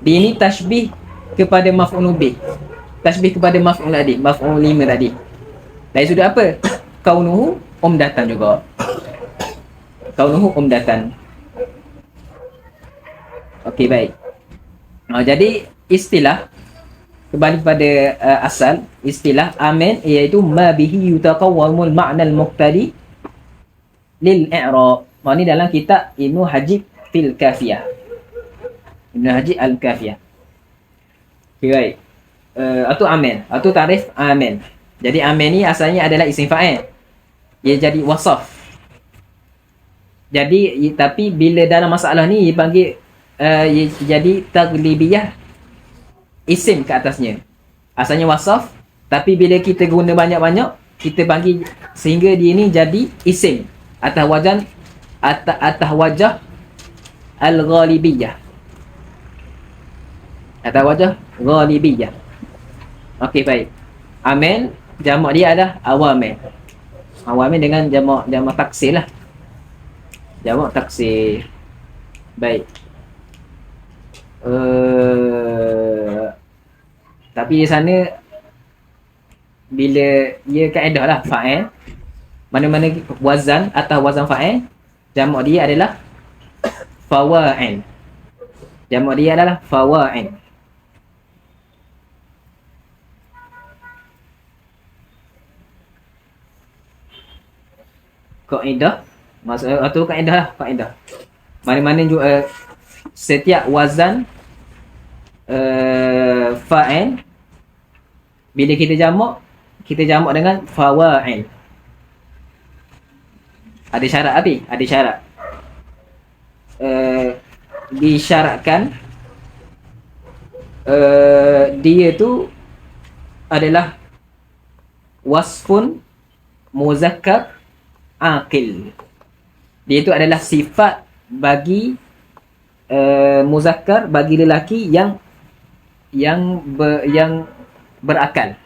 Dia ni tashbih kepada maf'ul bih, tashbih kepada maf'ul tadi, maf'ul 5 tadi. Dari sudut apa? Kaunuhu umdatan juga. kaunuhu umdatan. Okey, baik. Jadi istilah kembali pada asal istilah amin iaitu ma bihi yutaqawwamul ma'nal muqtadi lil i'rab. Ni dalam kitab Ibnu Hajib fil Kafiyah. Ibnu Hajib al Kafiyah. Okay, baik. Atau amin, atau tarif amin. Jadi amin ni asalnya adalah isim fa'il. Ia jadi wasaf. Jadi tapi bila dalam masalah ni dia panggil jadi taglibiyah isim ke atasnya. Asalnya wasaf, tapi bila kita guna banyak-banyak, kita panggil sehingga dia ni jadi isim atas wajah al-ghalibiyah. Atas wajah ghalibiyah. Okey, baik. Amin jamak dia adalah awamil. Awamil dengan jamak taksir lah. Jamak taksir. Baik. Tapi di sana bila dia kaedah lah fa'il, mana-mana wazan atau wazan fa'il, jamak dia adalah fawa'il. Jamak dia adalah fawa'il. Kaedah maksud atau kaedah lah, kaedah. Mana-mana juga setiap wazan fa'il bila kita jamak dengan fawa'il. Ada syarat habis, ada syarat. Disyaratkan dia tu adalah wasfun muzakkar aqil. Dia itu adalah sifat bagi muzakkar, bagi lelaki yang berakal.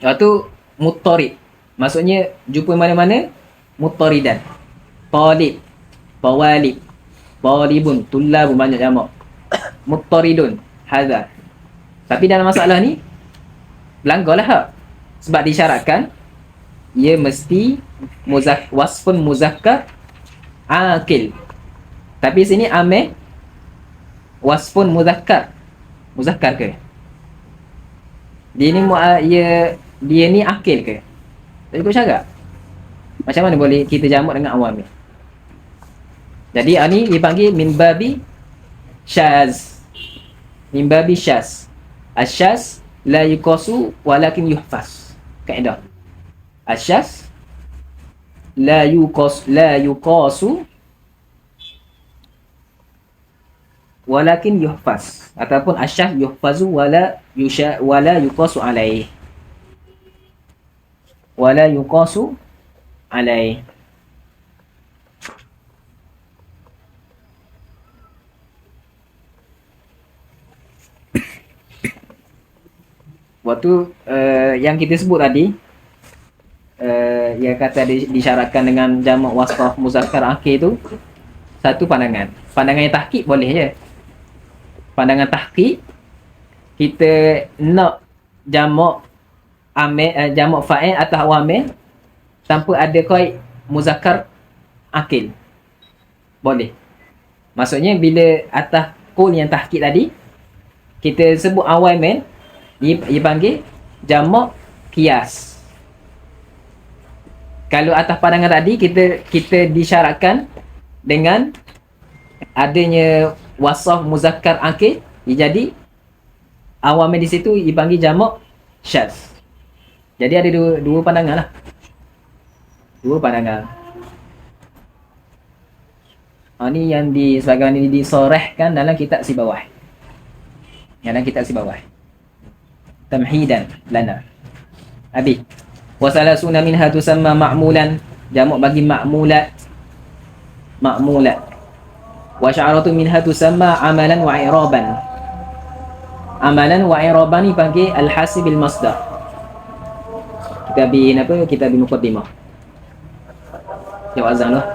Iaitu muttarid. Maksudnya jumpa mana-mana muttaridan. Talib, tawalib, talibun, tullabun, banyak jamak. Muttaridun, hadza. Tapi dalam masalah ni langgarlah hak. Sebab disyaratkan ia mesti wasfun muzakkar aqil. Tapi sini amil wasfun muzakkar. Muzakkar ke? Dia ni akil ke? Tak ikut syarat. Macam mana boleh kita jamak dengan awamil? Jadi ni dipanggil min babi syaz. Min babi syaz. Asyaz la yuqasu walakin yuhfaz. Kaedah. Asyaz la yuqasu walakin yuhfaz, ataupun asyaz yuhfazu wala yuqasu alaih. Wala yuqasu alaih. Waktu yang kita sebut tadi, yang kata disyaratkan dengan jamak wasfah muzakkar akhir tu, satu pandangan. Pandangan yang tahqiq boleh je. Pandangan tahqiq, kita nak jamak jamak fa'il atau awamil tanpa ada qaid muzakkar akil. Boleh. Maksudnya bila atas qaul yang tahqiq tadi, kita sebut awamil, dia panggil jamak qiyas. Kalau atas pandangan tadi kita disyaratkan dengan adanya wasaf muzakkar akil, dia jadi awamil di situ dipanggil jamak syaz. Jadi ada dua pandangan lah. Dua pandangan. Ni yang sebagaimana disorehkan dalam kitab si bawah. Dalam kitab si bawah. Tamhidan lana. Habis. Wasalasuna minha tusamma ma'mulan. Jamak bagi ma'mulat. Ma'mulat. Wa sya'aratu minha tusamma amalan wa i'raban. Amalan wa i'raban ni panggil al-hasib al-masdar. Kita bin muqaddimah. Jawab azan lah.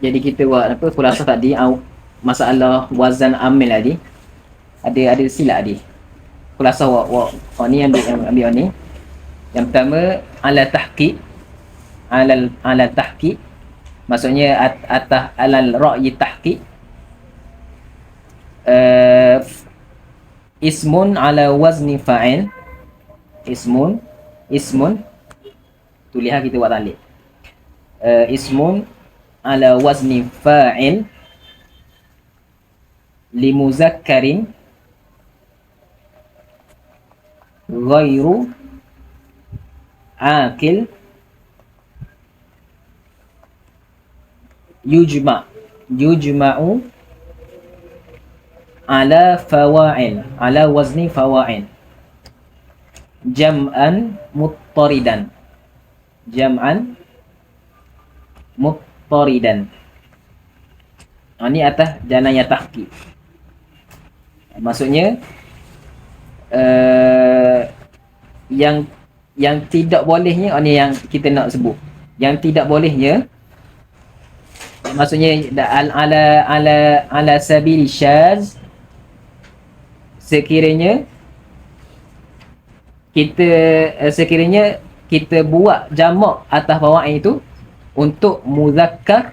Jadi kita buat apa khulasah tadi, masalah wazan amil tadi. Ada silap tadi. Khulasah ni ambil ni. Yang pertama ala tahqiq. Maksudnya atas alal ra'yi tahqiq. Ismun ala wazni fa'il. Ismun tu lihat kita buat talik. Ismun ala wazni fa'il li muzakkarin ghairu akil yujma'u ala fawa'il, ala wazni fawa'il, jam'an muttaridan, Ini atas janaya tahqiq. Maksudnya yang tidak bolehnya, ini yang kita nak sebut. Yang tidak bolehnya, maksudnya ala sabili syaz, sekiranya kita buat jamak atas fawa'il itu untuk muzakkar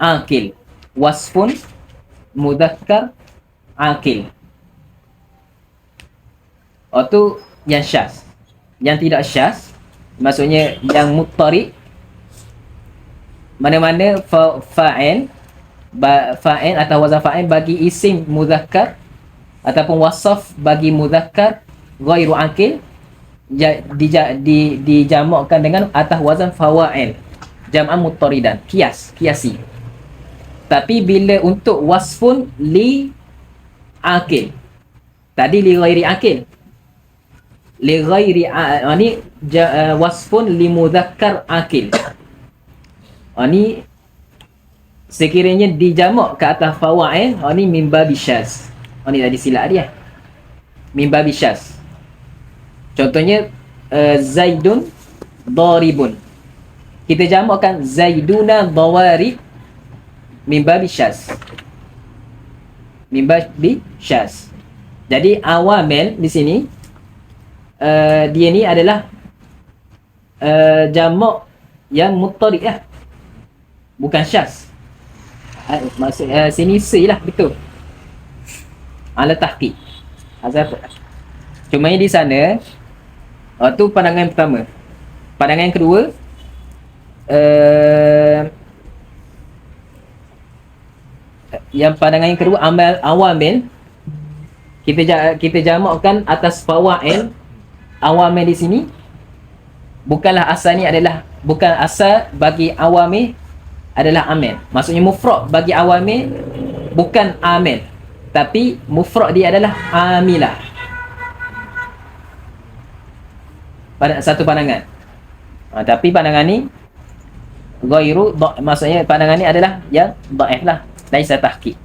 akil, wasfun muzakkar akil. Itu yang syaz. Yang tidak syaz, maksudnya yang muttari, mana-mana fa'il atau wazan fa'il bagi isim muzakkar ataupun wasaf bagi muzakkar ghairu akil, dijamakkan dengan atas wazan fawa'il, jam'an muttaridan, kiasi. Tapi bila untuk wasfun li akil, tadi li ghairi akil, ni wasfun li mudzakkar akil, ni sekiranya dijamak ke atas fawa'il, ni min babi syaz. Ni tadi silap dia, min babi syaz. Contohnya Zaidun daribun, kita jamakkan Zaiduna dawarib, min babi syaz. Jadi awamil di sini dia ni adalah jamak yang muttarid lah, bukan syaz. Maksud sini si lah, betul, ala tahqiq. Cuma di sana tu pandangan yang pertama. Pandangan yang kedua, awamil kita jamakkan atas fawa'il awamil di sini bukanlah asal ni adalah, bukan asal bagi awamil adalah amil. Maksudnya mufrad bagi awamil bukan amil, tapi mufrad dia adalah amilah. Pada satu pandangan. Tapi pandangan ni ghairu, maksudnya pandangan ni adalah yang dhaif lah, laisa tahqiq.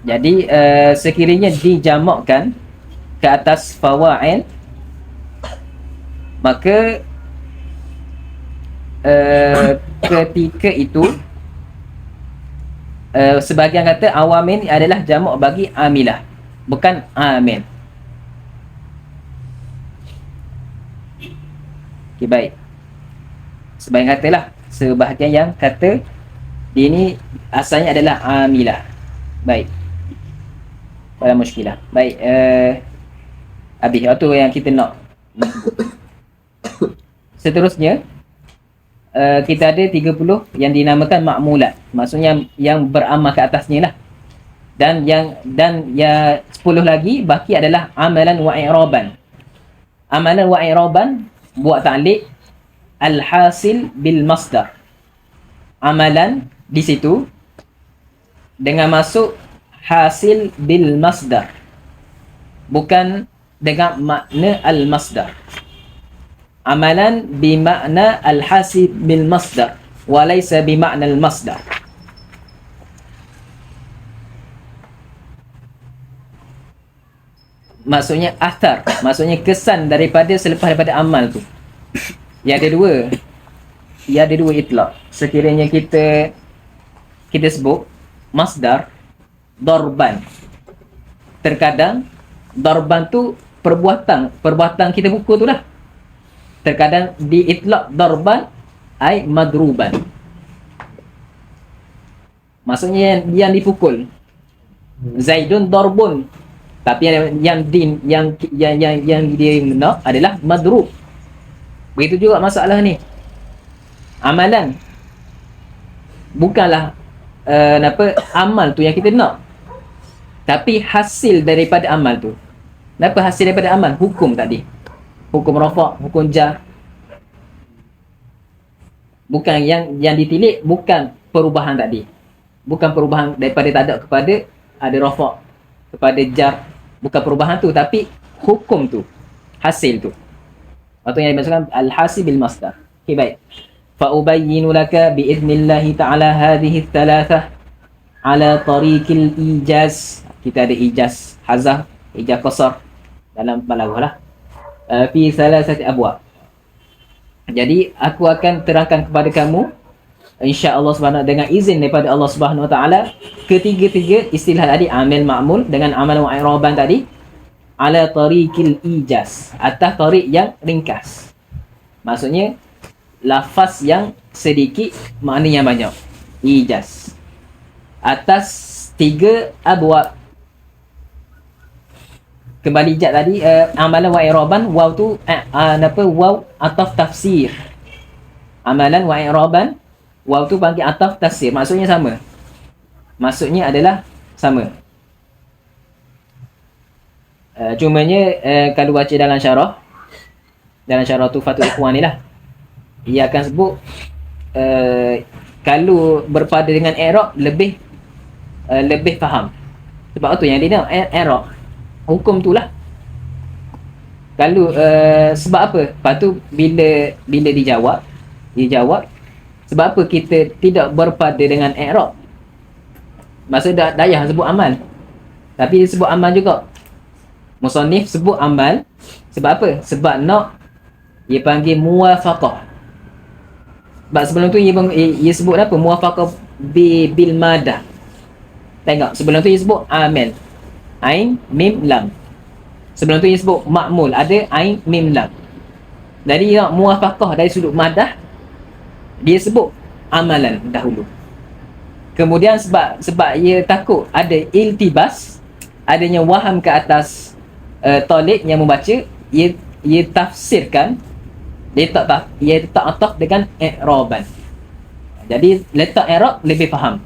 Jadi sekiranya dijamakkan ke atas fawa'il, maka ketika itu sebahagian kata awamil adalah jamak bagi amilah, bukan amil. Okay, baik. Sebahagian katalah, sebahagian yang kata dia ni asalnya adalah amilah. Baik. Pada muskilah. Baik, habis itu yang kita nak. Seterusnya kita ada 30 yang dinamakan ma'mulat. Maksudnya yang beramal ke atasnya lah. Dan yang 10 lagi baki adalah amalan wa i'raban. Amalan wa i'raban buat ta'liq al-hasil bil masdar. Amalan di situ dengan masuk hasil bil masdar, bukan dengan makna al masdar. Amalan bimakna al hasil bil masdar walaysa bimakna al masdar. Maksudnya athar, maksudnya kesan daripada selepas daripada amal tu. Ya ada dua itlaq. Sekiranya kita sebut masdar darban, terkadang darban tu perbuatan kita pukul tu lah. Terkadang diitlaq darban ai madruban, maksudnya yang dipukul. Zaidun darbun, tapi yang dia nak adalah madrub. Begitu juga masalah ni. Amalan bukanlah amal tu yang kita nak, tapi hasil daripada amal tu. Kenapa hasil daripada amal? Hukum tadi. Hukum rafa', hukum jar. Bukan yang ditilik, bukan perubahan tadi. Bukan perubahan daripada tak ada kepada ada rafa', kepada jar. Bukan perubahan tu, tapi hukum tu, hasil tu. Atau yang dimaksudkan al-hasil bil masdar. Okey, baik. Fa ubayyinu laka bi idnillahi ta'ala hadhihi thalathah ala tariqil ijaz. Kita ada ijaz hazah, ijaz qasar dalam balaghah lah. Fi salasati abwab. Jadi aku akan terangkan kepada kamu insya-Allah subhanahu dengan izin daripada Allah Subhanahu wa taala ketiga-tiga istilah tadi, amil ma'mul dengan amal wa i'raban tadi, ala tariqil ijaz, atas tariq yang ringkas. Maksudnya lafaz yang sedikit maknanya banyak, ijaz, atas 3 abwab. Kembali ijaz tadi, amalan wa i'raban, waw tu waw ataf tafsir. Amalan wa i'raban, waw tu panggil ataf tafsir, maksudnya sama. Maksudnya adalah sama. Cumanya kalau baca dalam syarah Tuhfatul Ikhwan ni lah, ia akan sebut kalau berpada dengan i'rab lebih faham. Sebab tu yang dia nak i'rab hukum tu lah. Kalau sebab apa? Lepas tu bila dijawab sebab apa kita tidak berpada dengan i'rab? Maksud dayah sebut amal, tapi dia sebut amal juga. Musannif sebut amal sebab apa? Sebab nak dia panggil muwafaqah. Sebab sebelum tu ia sebut apa? Muwafaqah bil madah. Tengok, sebelum tu dia sebut amil, ain mim lam. Sebelum tu dia sebut ma'mul, ada ain mim lam. Jadi nak muwafaqah dari sudut madah, dia sebut amalan dahulu. Kemudian sebab ia takut ada iltibas, adanya waham ke atas talik yang membaca, ia tafsirkan Ia letak ataf dengan i'raban. Jadi letak i'rab lebih faham.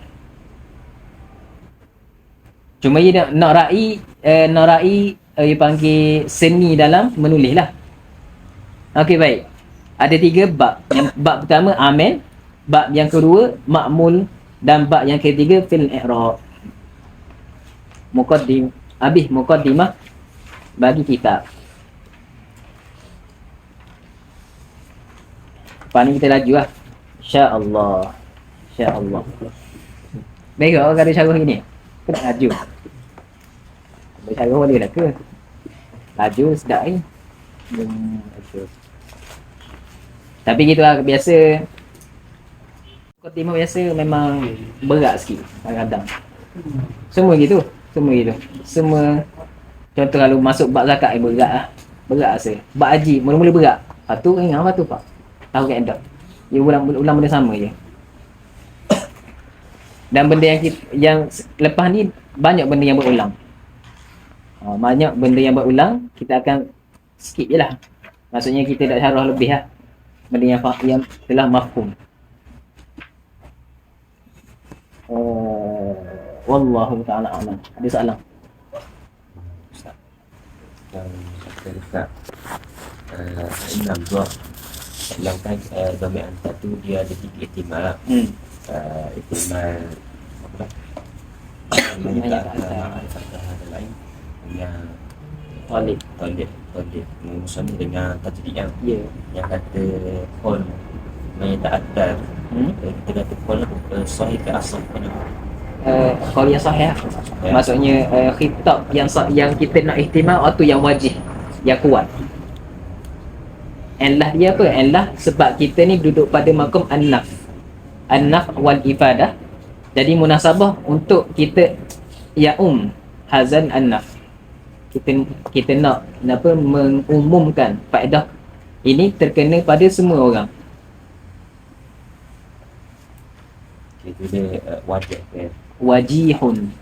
Cuma ia nak rai dia panggil seni dalam menulis lah. Okey, baik. Ada 3 bab. Yang bab pertama amil, bab yang kedua ma'mul, dan bab yang ketiga fil i'rab. Muqaddimah bagi kitab. Lepas ni kita laju lah. InsyaAllah. InsyaAllah. Baik ke? Orang ada cara gini? Aku nak laju. Bercara boleh lah ke? Laju sedap ni. Okay. Tapi gitu lah, biasa Muqaddimah biasa memang berat sikit kadang-kadang. Semua gitu. Semua contoh kalau masuk bab zakat berat lah. Berat rasa. Bab haji mula-mula berat. Lepas tu ingat apa tu pak? Tahu kan dah. Dia ulang benda sama je. Dan benda yang lepas ni banyak benda yang berulang. Banyak benda yang berulang, kita akan skip je lah. Maksudnya kita tak syarah lebih lah. Benda yang telah mafhum. Wallahu ta'ala a'lam. Ada soalan? Ustaz, yang saya dekat Namzah dalam kan domain antar tu dia ada 3 ihtimal. Ihtimal apa dah? Ada lain yang Talib Muslim dengan tajdid yang kata qol mayata'addar. Kita kata qol sahih ke asal kena Qaul yang sahih. Maksudnya khitab yang kita nak ihtimal atau yang wajih, yang kuat. Illah dia apa? Illah sebab kita ni duduk pada makom an-naf wal ifadah. Jadi munasabah untuk kita hazan an-naf. Kita nak mengumumkan faedah ini terkena pada semua orang. Itu dia wajib ke? Wajihun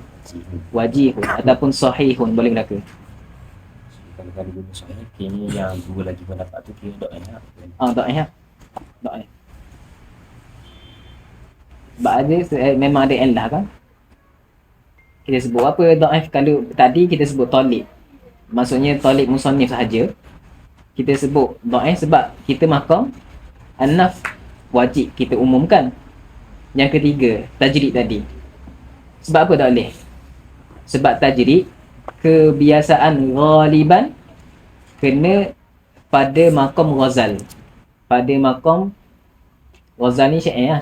ataupun sahihun boleh berlaku. Kalau guna sahih, kini yang dua lagi pendapat tu kira dok enak. Dok. Sebab ada memang ada illah kan. Kita sebut apa dhaif? Kalau tadi kita sebut talib, maksudnya talib musannif sahaja. Kita sebut dhaif sebab kita makam an-naf wajib kita umumkan. Yang ketiga, tajrid tadi. Sebab apa tak boleh? Sebab tajrid kebiasaan ghaliban kena pada makom ghazal. Pada makom ghazal ni syair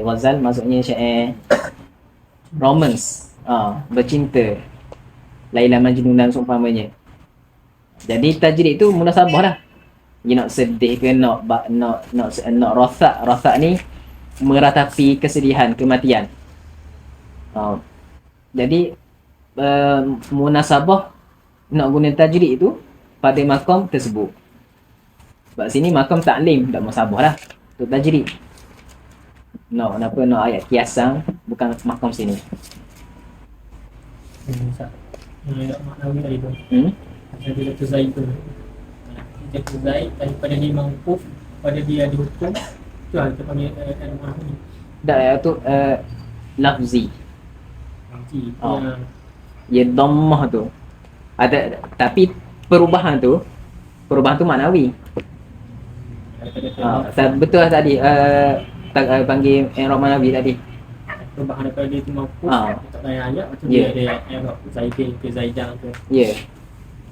ghazal maksudnya syair romance, bercinta, Laila Majnun dan seumpamanya. Jadi tajrid tu munasabah lah. Dia nak sedih ke nak rosak ni meratapi kesedihan, kematian. Jadi munasabah nak guna tajrid itu pada makom tersebut. Sebab sini makom taklim, tak munasabah lah untuk tajrid. Nak ayat kiasan, bukan makom sini. Ayat maknawi tadi tu. Jadi Dr. Zaid tu. Dr. Zaid daripada dia mangkuf pada dia dihukum. Tu lah kita panggil al-maknawi. Tak, tu lafzi. Lafzi. Ya dhammah tu. Ada, tapi perubahan tu maknawi. Betul lah tadi panggil i'rab maknawi tadi. Perubahan daripada dia tu mangkuf tak payah ayat macam dia ada i'rab Zaidin ke Zaidan ke. Ya.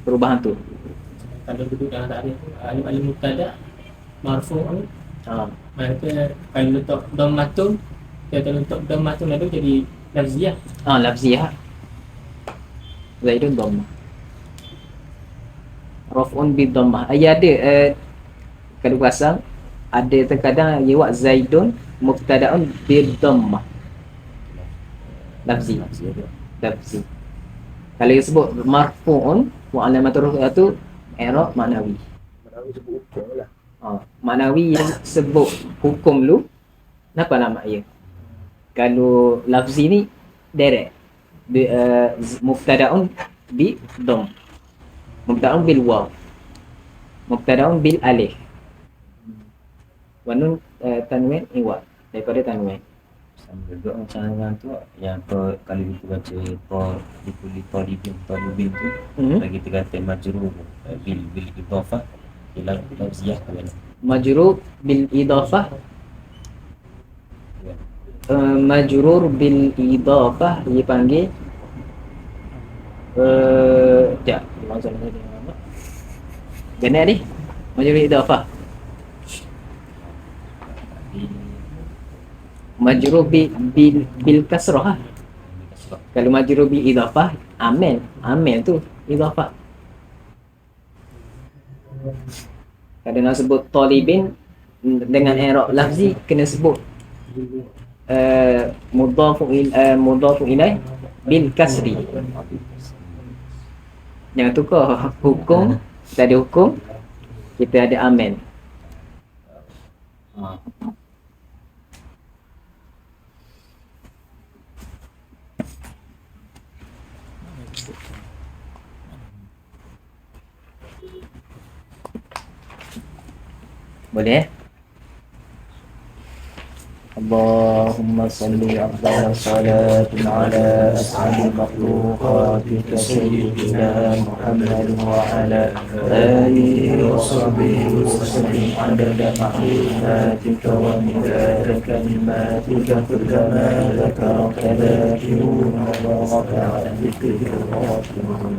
Perubahan tu. Kalau duduk dalam takrif alif mubtada marfu'. Maka kalau letak dhammatun, kita letak dhammatun lalu jadi lafziyah. Lafziyah. Zaidun dhammah. Raf'un bi dhammah. Ada kalau pasang ada terkadang dia buat Zaidun mubtada'un bi dhammah. Lafzi. Kalau dia sebut marfu'un wa alamatur raf'ah tu i'rab maknawi. Maknawi sebut hukum lah. Maknawi yang sebut hukum lu, kenapa nama ia? Kalau lafzi ni direct mubtada'un bi dhamm, mubtada'un bil waw, mubtada'un bil alif. Wanun tanwin iwad daripada tanwin. Sama juga macam dengan tu yang kalau kita baca tolibin tu kalau kita kata majrur bil idafah ila lafziyah kan. Majrur bil idafah majrur bil idafah dipanggil sekejap langsung tadi apa benar ni majrur idafah majrur bil kasrah. Kalau majrur bil idafah amil tu idafah. Kalau nak sebut talibin dengan i'rab lafzi kena sebut mudhafu ilaih bil kasri. Jangan tukar hukum, kita ada hukum, kita ada amil. Boleh? اللهم صل أفضل صلاة على أسعد مخلوقاتك سيدنا محمد وعلى آله وصحبه وسلم عدد معلوماتك ومداد كلماتك كلما ذكرك ذاكرون وبارك على ذكرك الغافلون.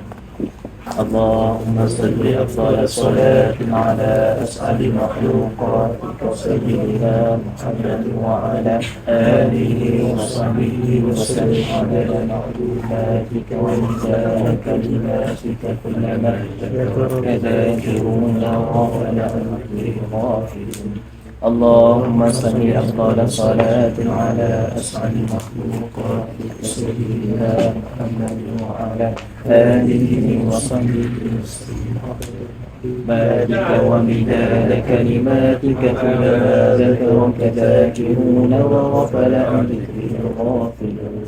اللهم صل أفضل صلاة على أسعد مخلوقاتك سيدنا محمد وعلى آله وصحبه وسلم عدد معلوماتك ومداد كلماتك كلما ذكرك ذاكرون وغفل عن ذكرك غافلون. اللهم صل أفضل صلاة على أسعد مخلوقاتك سيدنا محمد وعلى آله وصحبه وسلم مالك ومداد كلماتك كلما ذكرك ذاكرون وغفل عن ذكرك غافلون.